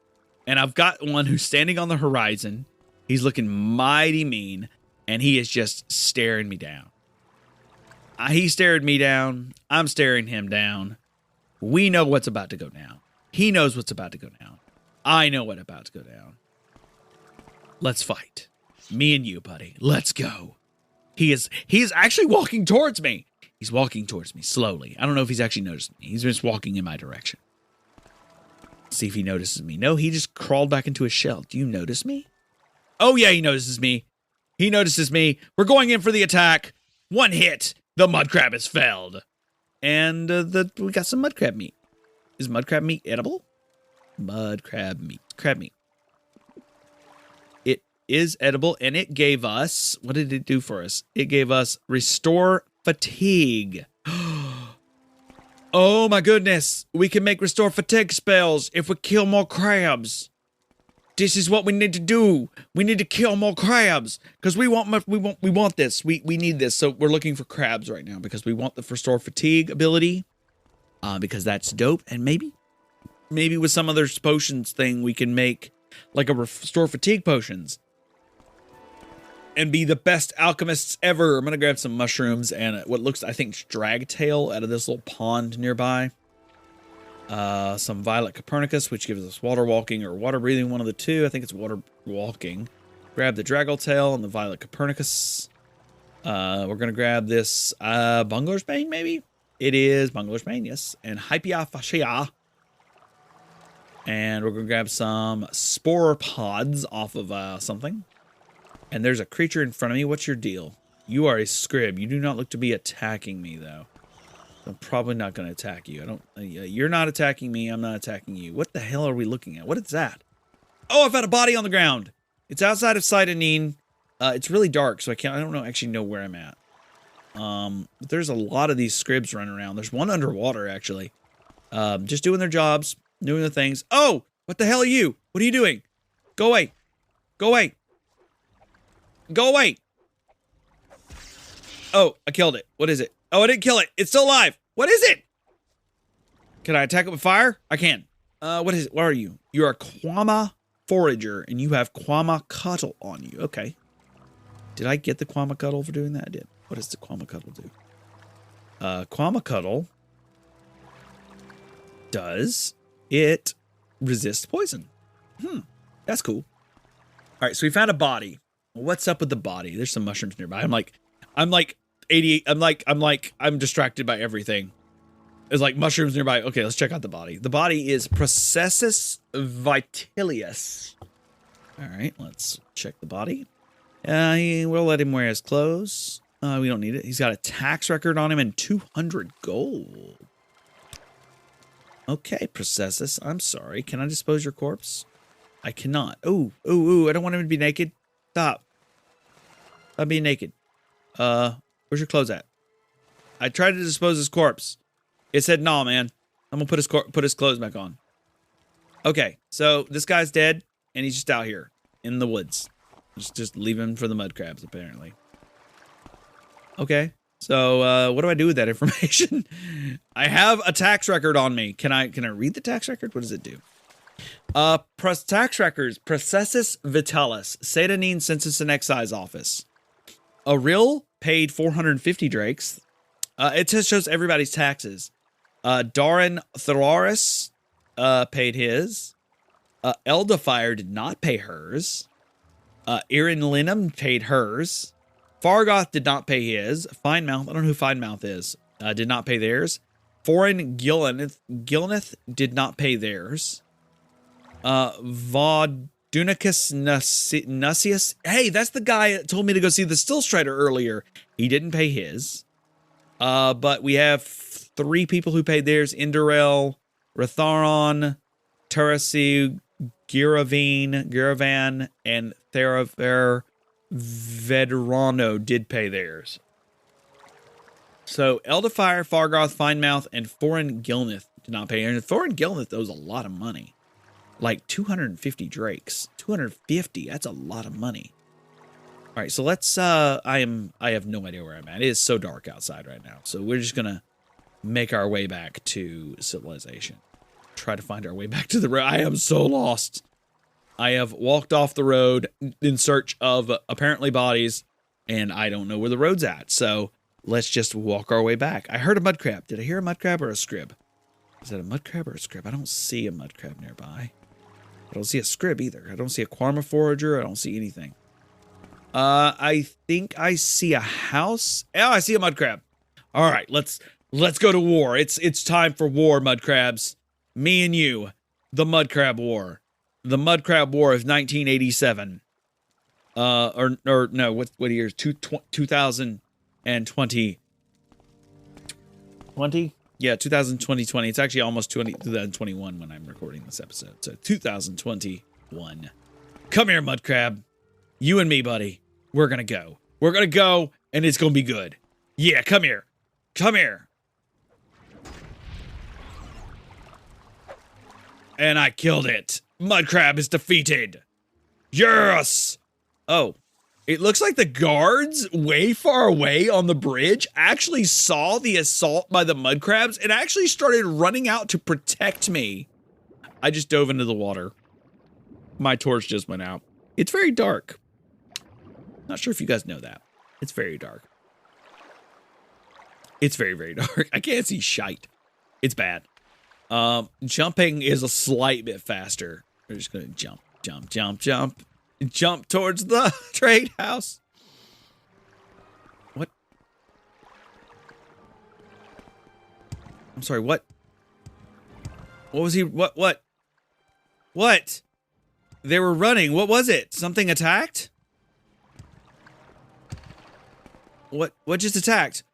And I've got one who's standing on the horizon. He's looking mighty mean, and he is just staring me down. He stared me down. I'm staring him down. We know what's about to go down. He knows what's about to go down. I know what's about to go down. Let's fight. Me and you, buddy. Let's go. He is actually walking towards me. He's walking towards me slowly. I don't know if he's actually noticed me. He's just walking in my direction. See if he notices me. No, he just crawled back into his shell. Do you notice me? Oh, yeah, he notices me. He notices me. We're going in for the attack. One hit. The mud crab is felled. And we got some mud crab meat. Is mud crab meat edible? Mud crab meat. Crab meat. It is edible, and it gave us... What did it do for us? It gave us Restore Fatigue. Oh, my goodness. We can make Restore Fatigue spells if we kill more crabs. This is what we need to do. We need to kill more crabs because we want this. We need this. So we're looking for crabs right now because we want the Restore Fatigue ability. Because that's dope. And maybe with some other potions thing we can make like a Restore Fatigue potions and be the best alchemists ever. I'm gonna grab some mushrooms and what looks, I think, dragtail out of this little pond nearby. Some Violet Copernicus, which gives us water walking or water breathing, one of the two. I think it's water walking. Grab the Draggletail and the Violet Copernicus. We're going to grab this Bungler's Bane, maybe? It is Bungler's Bane, yes. And Hypia Fascia. And we're going to grab some Spore Pods off of something. And there's a creature in front of me. What's your deal? You are a scrib. You do not look to be attacking me, though. I'm probably not going to attack you. You're not attacking me. I'm not attacking you. What the hell are we looking at? What is that? Oh, I found a body on the ground. It's outside of sight of Neen. It's really dark, so I don't actually know where I'm at. There's a lot of these scribs running around. There's one underwater, actually. Just doing their jobs, doing their things. Oh, what the hell are you? What are you doing? Go away. Go away. Go away. Oh, I killed it. What is it? Oh, I didn't kill it. It's still alive. What is it? Can I attack it with fire? I can. What is it? What are you? You're a Quama Forager, and you have Quama Cuttle on you. Okay. Did I get the Quama Cuttle for doing that? I did. What does the Quama Cuttle do? Quama Cuttle does it resist poison. That's cool. All right, so we found a body. What's up with the body? There's some mushrooms nearby. I'm like 88. I'm distracted by everything. There's like mushrooms nearby. Okay, let's check out the body. The body is Processus Vitilius. All right, let's check the body. We'll let him wear his clothes. We don't need it. He's got a tax record on him and 200 gold. Okay, Processus, I'm sorry. Can I dispose your corpse? I cannot. Ooh, I don't want him to be naked. Stop. Stop being naked. Where's your clothes at? I tried to dispose his corpse. It said, nah, man. I'm gonna put his clothes back on. Okay, so this guy's dead, and he's just out here in the woods. Just leave him for the mud crabs, apparently. Okay, so what do I do with that information? I have a tax record on me. Can I read the tax record? What does it do? Tax records, Processus Vitalis, Satanine Census and Excise Office. Aril paid 450 drakes. It just shows everybody's taxes. Darin Theraris paid his. Eldafire did not pay hers. Erin Linham paid hers. Fargoth did not pay his. Finemouth, I don't know who Finemouth is, did not pay theirs. Foreign Gilneth did not pay theirs. Vaudunicus Nusius. Hey, that's the guy that told me to go see the Stillstrider earlier. He didn't pay his. But we have 3 people who paid theirs. Indurel, Ratharon, Turasi, Giravan, and Theraver Veterano did pay theirs. So Eldafire, Fargoth, Finemouth, and Foreign Gilneth did not pay. And Foreign Gilneth owes a lot of money. Like 250 drakes. 250, that's a lot of money. All right, so let's I have no idea where I'm at. It is so dark outside right now. So we're just gonna make our way back to civilization. Try to find our way back to the road. I am so lost. I have walked off the road in search of apparently bodies, and I don't know where the road's at. So let's just walk our way back. I heard a mud crab. Did I hear a mud crab or a scrib? Is that a mud crab or a scrib? I don't see a mud crab nearby. I don't see a scrib either. I don't see a Quarma forager. I don't see anything. I think I see a house. Oh, I see a mud crab. All right, let's go to war. It's time for war, mud crabs. Me and you, the mud crab war. The mud crab war of 1987. Or no, what year? 2020. 20? Yeah, 2020. It's actually almost 2021 when I'm recording this episode. So 2021. Come here, mud crab. You and me, buddy. We're gonna go. We're gonna go, and it's gonna be good. Yeah, come here. Come here. And I killed it. Mud crab is defeated. Yes! Oh. It looks like the guards way far away on the bridge actually saw the assault by the mud crabs and actually started running out to protect me. I just dove into the water. My torch just went out. It's very dark. Not sure if you guys know that. It's very dark. It's very, very dark. I can't see shite. It's bad. Jumping is a slight bit faster. We're just gonna jump, jump, jump, jump. Jump towards the trade house. What? I'm sorry, what? What was he? What? They were running. What was it? Something attacked? What just attacked?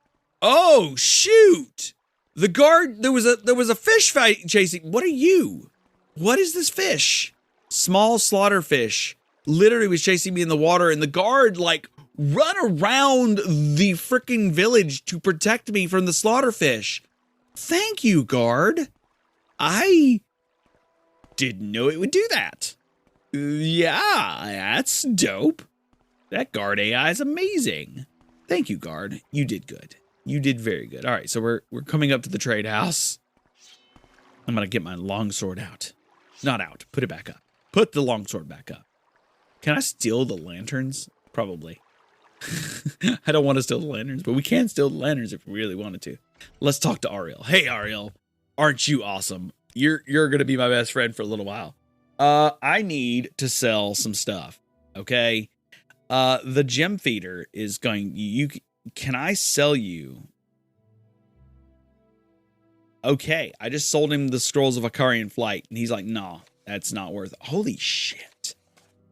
Oh, shoot. The guard, there was a fish fight chasing. What are you? What is this fish? Small slaughter fish. Literally was chasing me in the water, and the guard like run around the freaking village to protect me from the slaughterfish. Thank you, guard. I didn't know it would do that. Yeah, that's dope. That guard AI is amazing. Thank you, guard. You did good. You did very good. All right, so we're coming up to the trade house. I'm gonna get my longsword out. Not out. Put it back up. Put the longsword back up. Can I steal the lanterns? Probably. I don't want to steal the lanterns, but we can steal the lanterns if we really wanted to. Let's talk to Ariel. Hey, Ariel. Aren't you awesome? You're going to be my best friend for a little while. I need to sell some stuff. Okay. The gem feeder is going, can I sell you? Okay. I just sold him the scrolls of Akarian Flight, and he's like, nah, that's not worth it. Holy shit.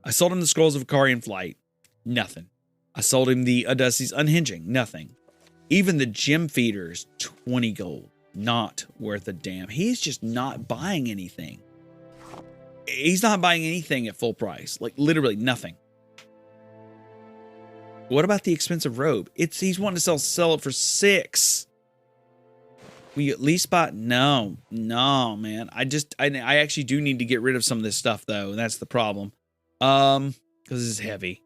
I sold him the scrolls of Akarian Flight. Nothing. I sold him the Odysseus unhinging. Nothing. Even the gem feeders, 20 gold. Not worth a damn. He's just not buying anything. He's not buying anything at full price. Like, literally nothing. What about the expensive robe? He's wanting to sell it for 6. Will you at least buy? No, man. I actually do need to get rid of some of this stuff though. And that's the problem. Because it's heavy.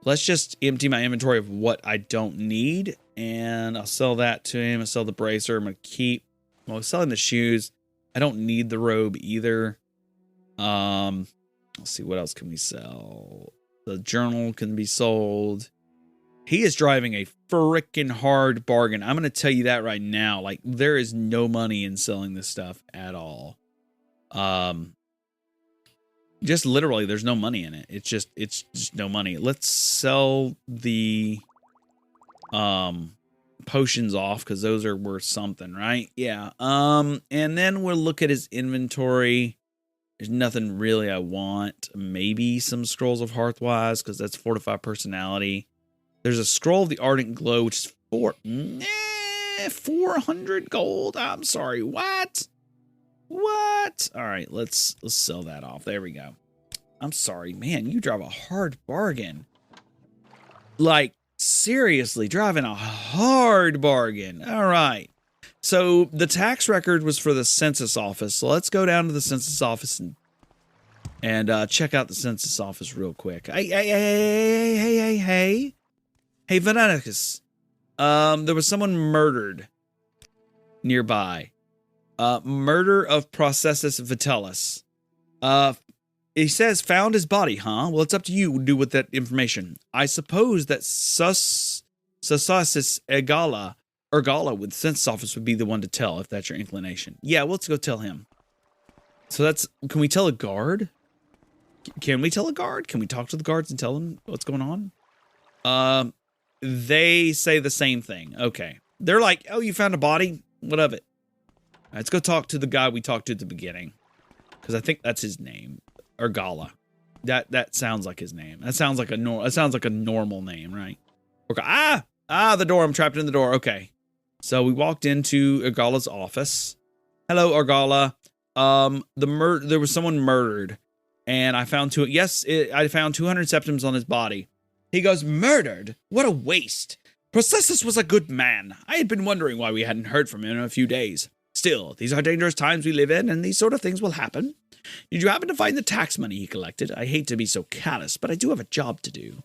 Let's just empty my inventory of what I don't need. And I'll sell that to him. I'll sell the bracer. I'm going to keep, well, selling the shoes. I don't need the robe either. Let's see, what else can we sell? The journal can be sold. He is driving a freaking hard bargain. I'm going to tell you that right now. Like, there is no money in selling this stuff at all. Just literally, there's no money in it. It's just no money. Let's sell the potions off because those are worth something, right? Yeah. And then we'll look at his inventory. There's nothing really I want. Maybe some scrolls of Hearthwise because that's fortified personality. There's a scroll of the Ardent Glow, which is 400 gold. I'm sorry. What? All right, let's sell that off. There we go. I'm sorry, man. You drive a hard bargain. Like, seriously, driving a hard bargain. All right. So the tax record was for the census office. So let's go down to the census office and check out the census office real quick. Hey, Veneticus. There was someone murdered nearby. Murder of Processus Vitalis. He says found his body, huh? Well, it's up to you to do with that information. I suppose that Susasis Ergala with census office would be the one to tell if that's your inclination. Yeah, well, let's go tell him. So can we tell a guard? Can we tell a guard? Can we talk to the guards and tell them what's going on? They say the same thing. Okay. They're like, oh, you found a body? What of it? All right, let's go talk to the guy we talked to at the beginning. Because I think that's his name. Ergala. That sounds like his name. That sounds like a normal name, right? Okay. The door. I'm trapped in the door. Okay. So we walked into Ergala's office. Hello, Ergala. There was someone murdered. And I found I found 200 septims on his body. He goes, murdered? What a waste. Processus was a good man. I had been wondering why we hadn't heard from him in a few days. Still, these are dangerous times we live in, and these sort of things will happen. Did you happen to find the tax money he collected? I hate to be so callous, but I do have a job to do.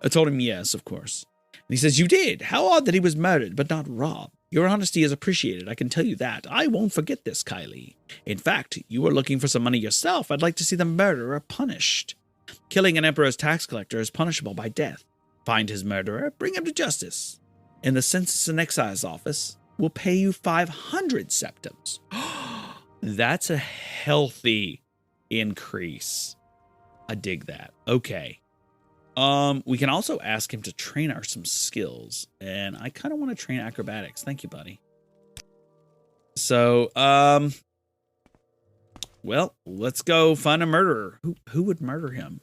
I told him yes, of course. And he says, you did? How odd that he was murdered, but not robbed. Your honesty is appreciated, I can tell you that. I won't forget this, Kylie. In fact, you were looking for some money yourself. I'd like to see the murderer punished. Killing an emperor's tax collector is punishable by death. Find his murderer, bring him to justice. In the Census and Excise office, we'll pay you 500 septims. That's a healthy increase. I dig that. Okay. We can also ask him to train some skills. And I kind of want to train acrobatics. Thank you, buddy. So, well, let's go find a murderer. Who would murder him?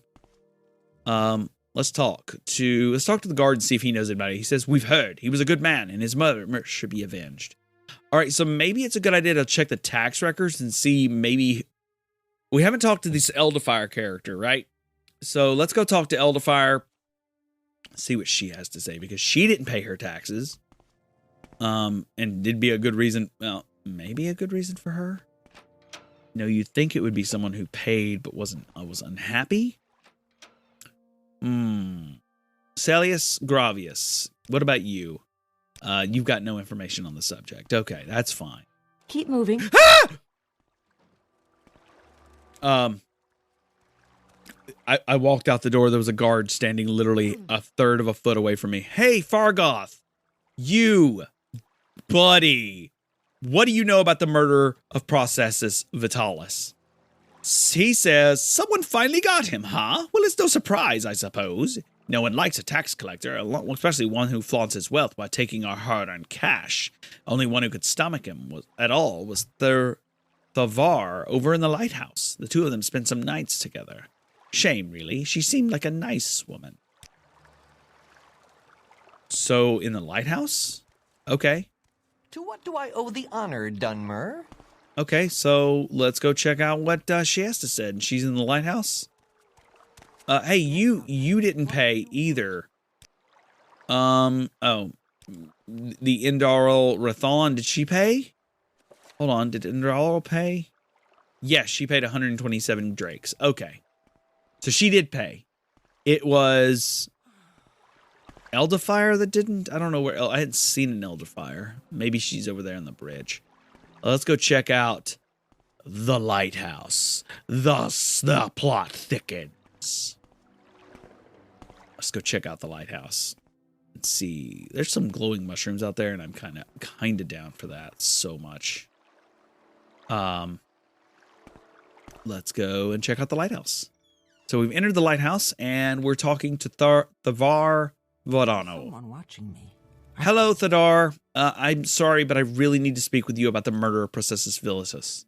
Let's talk to the guard and see if he knows anybody. He says, we've heard he was a good man and his murder should be avenged. All right, so maybe it's a good idea to check the tax records and see maybe we haven't talked to this Elderfire character, right? So let's go talk to Elderfire, see what she has to say because she didn't pay her taxes. And it'd be a good reason. Well, maybe a good reason for her. No, you'd think it would be someone who paid but was unhappy. Salius Gravius, what about you? You've got no information on the subject. Okay, that's fine. Keep moving. I walked out the door. There was a guard standing literally a third of a foot away from me. Hey, Fargoth, you, buddy, what do you know about the murder of Processus Vitalis? He says, someone finally got him, huh? Well, it's no surprise, I suppose. No one likes a tax collector, especially one who flaunts his wealth by taking our hard-earned cash. Only one who could stomach him was Thavar over in the lighthouse. The two of them spent some nights together. Shame, really. She seemed like a nice woman. So in the lighthouse? Okay. To what do I owe the honor, Dunmer? Okay, so let's go check out what Shasta said. She's in the lighthouse. Hey, you didn't pay either. Oh, the Indral Rathon, did she pay? Hold on, did Indral pay? Yes, she paid 127 drakes. Okay, so she did pay. It was Elderfire that didn't. I don't know where. I hadn't seen an Elderfire. Maybe she's over there on the bridge. Let's go check out the lighthouse. Thus, the plot thickens. Let's go check out the lighthouse. Let's see. There's some glowing mushrooms out there, and I'm kind of down for that so much. Let's go and check out the lighthouse. So we've entered the lighthouse, and we're talking to Thavar Vodano. Someone watching me. Hello, Thadar. I'm sorry, but I really need to speak with you about the murder of Processus Villisus.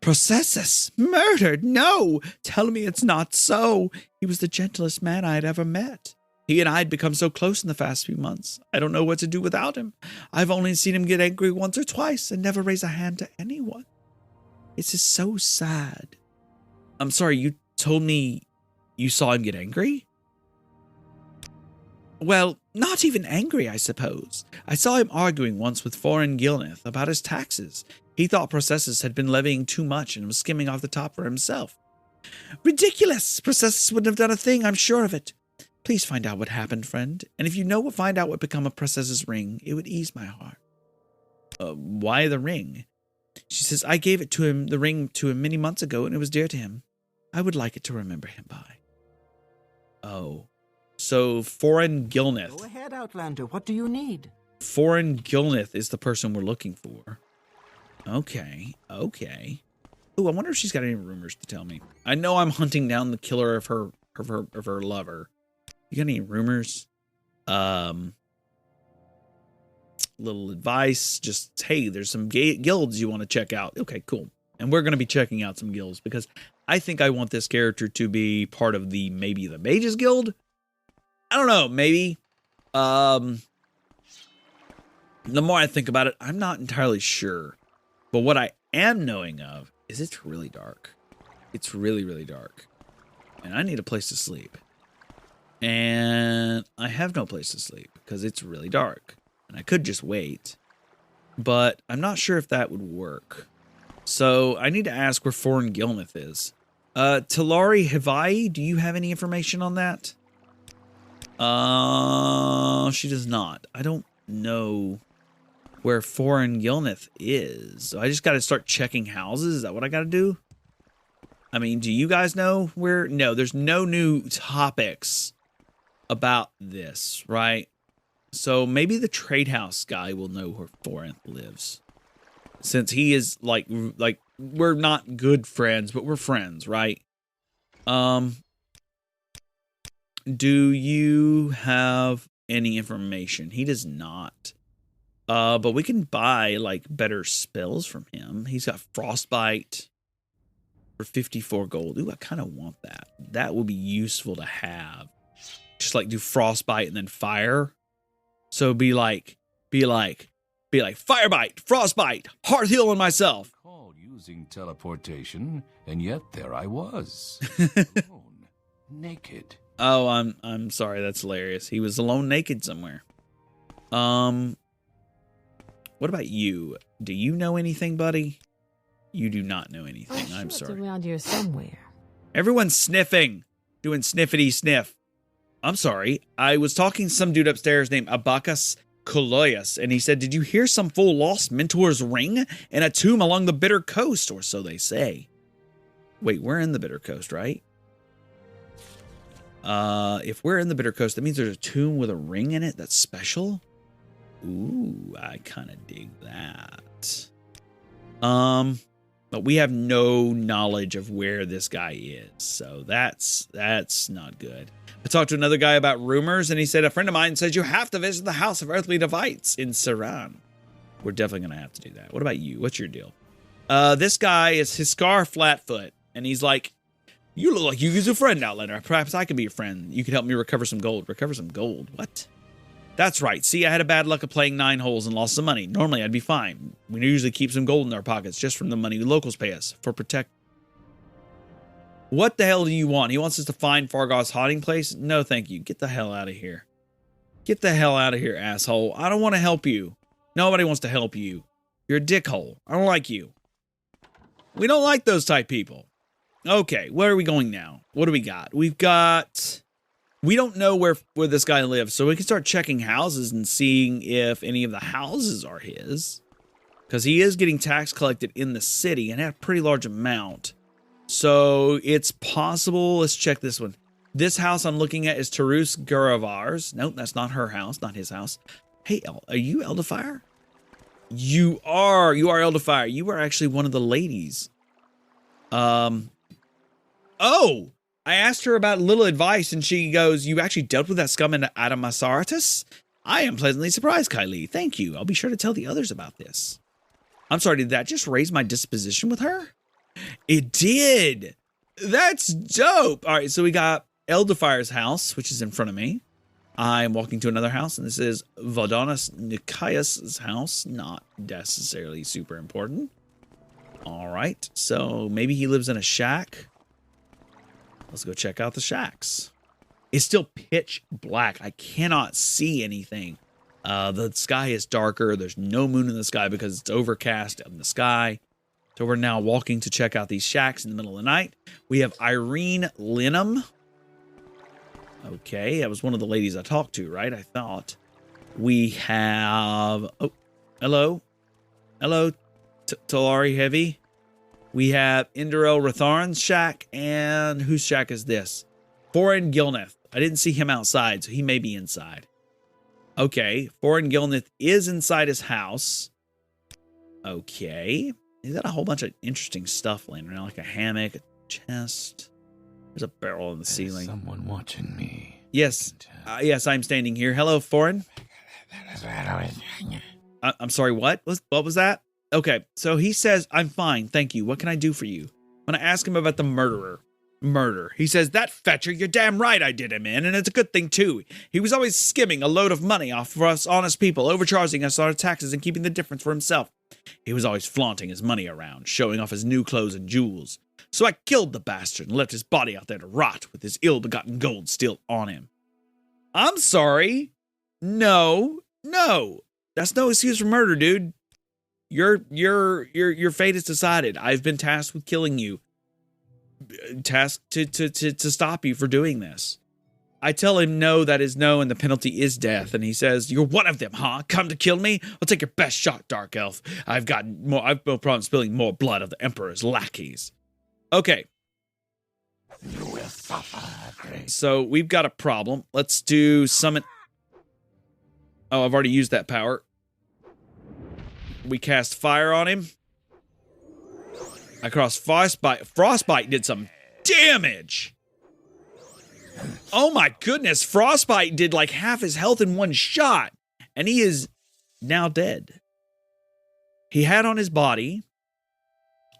Processus? Murdered? No! Tell me it's not so. He was the gentlest man I had ever met. He and I had become so close in the past few months. I don't know what to do without him. I've only seen him get angry once or twice and never raise a hand to anyone. It's just so sad. I'm sorry, you told me you saw him get angry? Well, not even angry, I suppose. I saw him arguing once with Foreign Gilneth about his taxes. He thought Processus had been levying too much and was skimming off the top for himself. Ridiculous! Processus wouldn't have done a thing, I'm sure of it. Please find out what happened, friend. And if you know what, find out what become of Processus' ring. It would ease my heart. Why the ring? She says, I gave it to him, the ring to him many months ago, and it was dear to him. I would like it to remember him by. Oh. So, Foreign Gilneth. Go ahead, Outlander. What do you need? Foreign Gilneth is the person we're looking for. Okay. Okay. Oh, I wonder if she's got any rumors to tell me. I know I'm hunting down the killer of her lover. You got any rumors? Little advice. Just, hey, there's some guilds you want to check out. Okay, cool. And we're going to be checking out some guilds because I think I want this character to be part of maybe the Mages Guild. I don't know, maybe. The more I think about it, I'm not entirely sure. But what I am knowing of is it's really dark. It's really, really dark. And I need a place to sleep. And I have no place to sleep because it's really dark. And I could just wait. But I'm not sure if that would work. So I need to ask where Foreign Gilneth is. Talari Hivai, do you have any information on that? She does not. I don't know where Foreign Gilneth is. So I just got to start checking houses. Is that what I got to do? I mean, do you guys know where? No, there's no new topics about this, right? So maybe the trade house guy will know where Forinth lives. Since he is like we're not good friends, but we're friends, right? Do you have any information? He does not. But we can buy like better spells from him. He's got Frostbite for 54 gold. Ooh, I kind of want that. That would be useful to have. Just like do Frostbite and then fire. So be like Firebite, Frostbite, Heart Heal on myself. Called using teleportation, and yet there I was. Alone, naked. Oh, I'm sorry, that's hilarious. He was alone naked somewhere. What about you? Do you know anything, buddy? You do not know anything. I'm sorry. Around here somewhere. Everyone's sniffing, doing sniffity sniff. I'm sorry. I was talking to some dude upstairs named Abacus Koloyas, and he said, did you hear some fool lost Mentor's ring in a tomb along the Bitter Coast, or so they say. Wait, we're in the Bitter Coast, right? If we're in the Bitter Coast, that means there's a tomb with a ring in it that's special? Ooh, I kind of dig that. But we have no knowledge of where this guy is, so that's not good. I talked to another guy about rumors, and he said, a friend of mine says you have to visit the House of Earthly Devites in Saran. We're definitely going to have to do that. What about you? What's your deal? This guy is Hiskar Flatfoot, and he's like, you look like you use a friend, Outlander. Perhaps I could be your friend. You could help me recover some gold. Recover some gold? What? That's right. See, I had a bad luck of playing 9 holes and lost some money. Normally, I'd be fine. We usually keep some gold in our pockets just from the money locals pay us for protect. What the hell do you want? He wants us to find Fargoth's hiding place? No, thank you. Get the hell out of here. Get the hell out of here, asshole. I don't want to help you. Nobody wants to help you. You're a dickhole. I don't like you. We don't like those type people. Okay, where are we going now? What do we got? We've got... We don't know where this guy lives, so we can start checking houses and seeing if any of the houses are his. Because he is getting tax collected in the city and at a pretty large amount. So it's possible. Let's check this one. This house I'm looking at is Terus Guravar's. Nope, that's not her house, not his house. Hey, are you Elderfire? You are Elderfire. You are actually one of the ladies. Oh! I asked her about a little advice, and she goes, you actually dealt with that scum in Adamasaratus? I am pleasantly surprised, Kylie. Thank you. I'll be sure to tell the others about this. I'm sorry, did that just raise my disposition with her? It did. That's dope. All right, so we got Elderfire's house, which is in front of me. I'm walking to another house, and this is Valdonis Nikias' house. Not necessarily super important. All right, so maybe he lives in a shack. Let's go check out the shacks. It's still pitch black. I cannot see anything. The sky is darker. There's no moon in the sky because it's overcast in the sky. So we're now walking to check out these shacks in the middle of the night. We have Irene Linham. Okay, that was one of the ladies I talked to, right? I thought. We have... Oh, hello. Hello, Talari Heavy. We have Inderel Ratharan's shack, and whose shack is this? Foreign Gilneth. I didn't see him outside, so he may be inside. Okay, Foreign Gilneth is inside his house. Okay. He's got a whole bunch of interesting stuff laying around, like a hammock, a chest. There's a barrel in the ceiling. Someone watching me. Yes. Yes, I'm standing here. Hello, Foreign. I'm sorry, what? What was that? Okay, so he says, I'm fine, thank you. What can I do for you? When I ask him about the murder, he says, that fetcher, you're damn right I did him in, and it's a good thing too. He was always skimming a load of money off for us honest people, overcharging us on our taxes and keeping the difference for himself. He was always flaunting his money around, showing off his new clothes and jewels. So I killed the bastard and left his body out there to rot with his ill-begotten gold still on him. I'm sorry. No. That's no excuse for murder, dude. Your fate is decided. I've been tasked with killing you. Tasked to stop you for doing this. I tell him no, that is no, and the penalty is death. And he says, you're one of them, huh? Come to kill me? I'll take your best shot, Dark Elf. I've no problem spilling more blood of the Emperor's lackeys. Okay. You will suffer, Grace. So we've got a problem. Let's do summon. Oh, I've already used that power. We cast fire on him. I crossed Frostbite. Frostbite did some damage. Oh my goodness. Frostbite did like half his health in one shot. And he is now dead. He had on his body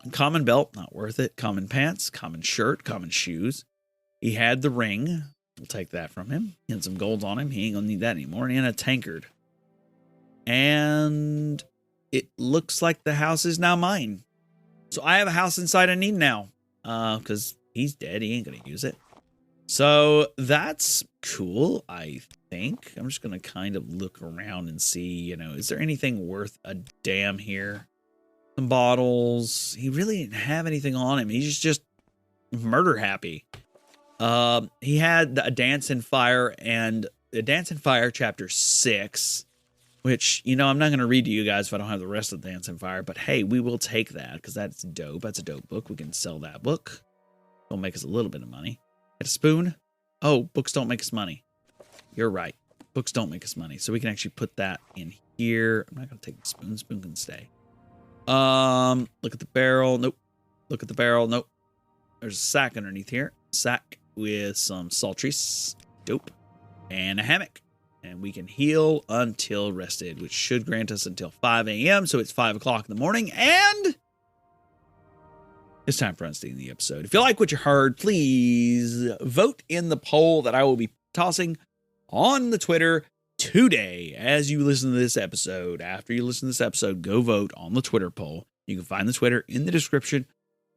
a common belt, not worth it. Common pants, common shirt, common shoes. He had the ring. We'll take that from him. He had some gold on him. He ain't gonna need that anymore. And a tankard. And it looks like the house is now mine. So I have a house inside I need now. Because he's dead. He ain't going to use it. So that's cool, I think. I'm just going to kind of look around and see, is there anything worth a damn here? Some bottles. He really didn't have anything on him. He's just murder happy. He had a Dance in Fire and the Dance in Fire chapter 6. Which, I'm not going to read to you guys if I don't have the rest of Dance in Fire. But hey, we will take that because that's dope. That's a dope book. We can sell that book. It'll make us a little bit of money. Get a spoon. Oh, books don't make us money. You're right. Books don't make us money. So we can actually put that in here. I'm not going to take the spoon. Spoon can stay. Look at the barrel. Nope. Look at the barrel. Nope. There's a sack underneath here. Sack with some sultries. Dope. And a hammock. And we can heal until rested, which should grant us until 5 a.m. So it's 5 o'clock in the morning. And it's time for us to end the episode. If you like what you heard, please vote in the poll that I will be tossing on the Twitter today, as you listen to this episode, after you listen to this episode, go vote on the Twitter poll. You can find the Twitter in the description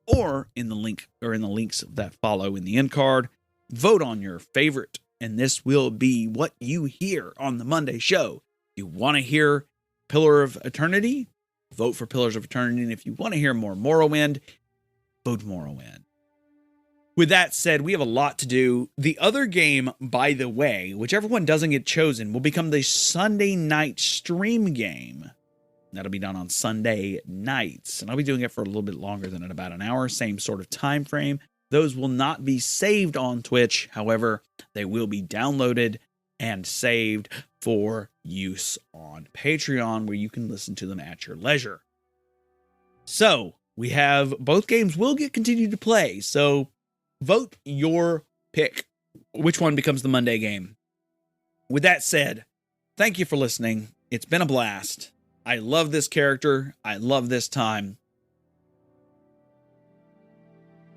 or in the link or in the links that follow in the end card. Vote on your favorite, and this will be what you hear on the Monday show. If you want to hear Pillar of Eternity, vote for Pillars of Eternity. And if you want to hear more Morrowind, vote Morrowind. With that said, we have a lot to do. The other game, by the way, whichever one doesn't get chosen, will become the Sunday night stream game. That'll be done on Sunday nights, and I'll be doing it for a little bit longer than about an hour, same sort of time frame. Those will not be saved on Twitch. However, they will be downloaded and saved for use on Patreon, where you can listen to them at your leisure. So, we have both games will get continued to play, so vote your pick. Which one becomes the Monday game? With that said, thank you for listening. It's been a blast. I love this character. I love this time.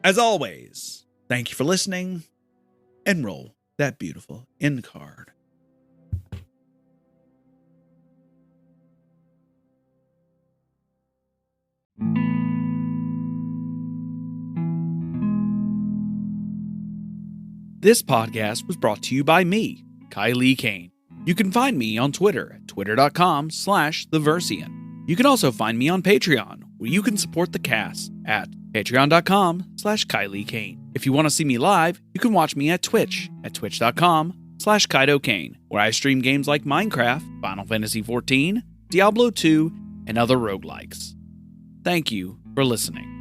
As always, thank you for listening, and roll that beautiful end card. This podcast was brought to you by me, Kylie Kane. You can find me on Twitter at twitter.com/theversian. You can also find me on Patreon, where you can support the cast at patreon.com/Kylie Kane. If you want to see me live, you can watch me at Twitch at twitch.com/KaidoKane, where I stream games like Minecraft, Final Fantasy XIV, Diablo 2, and other roguelikes. Thank you for listening.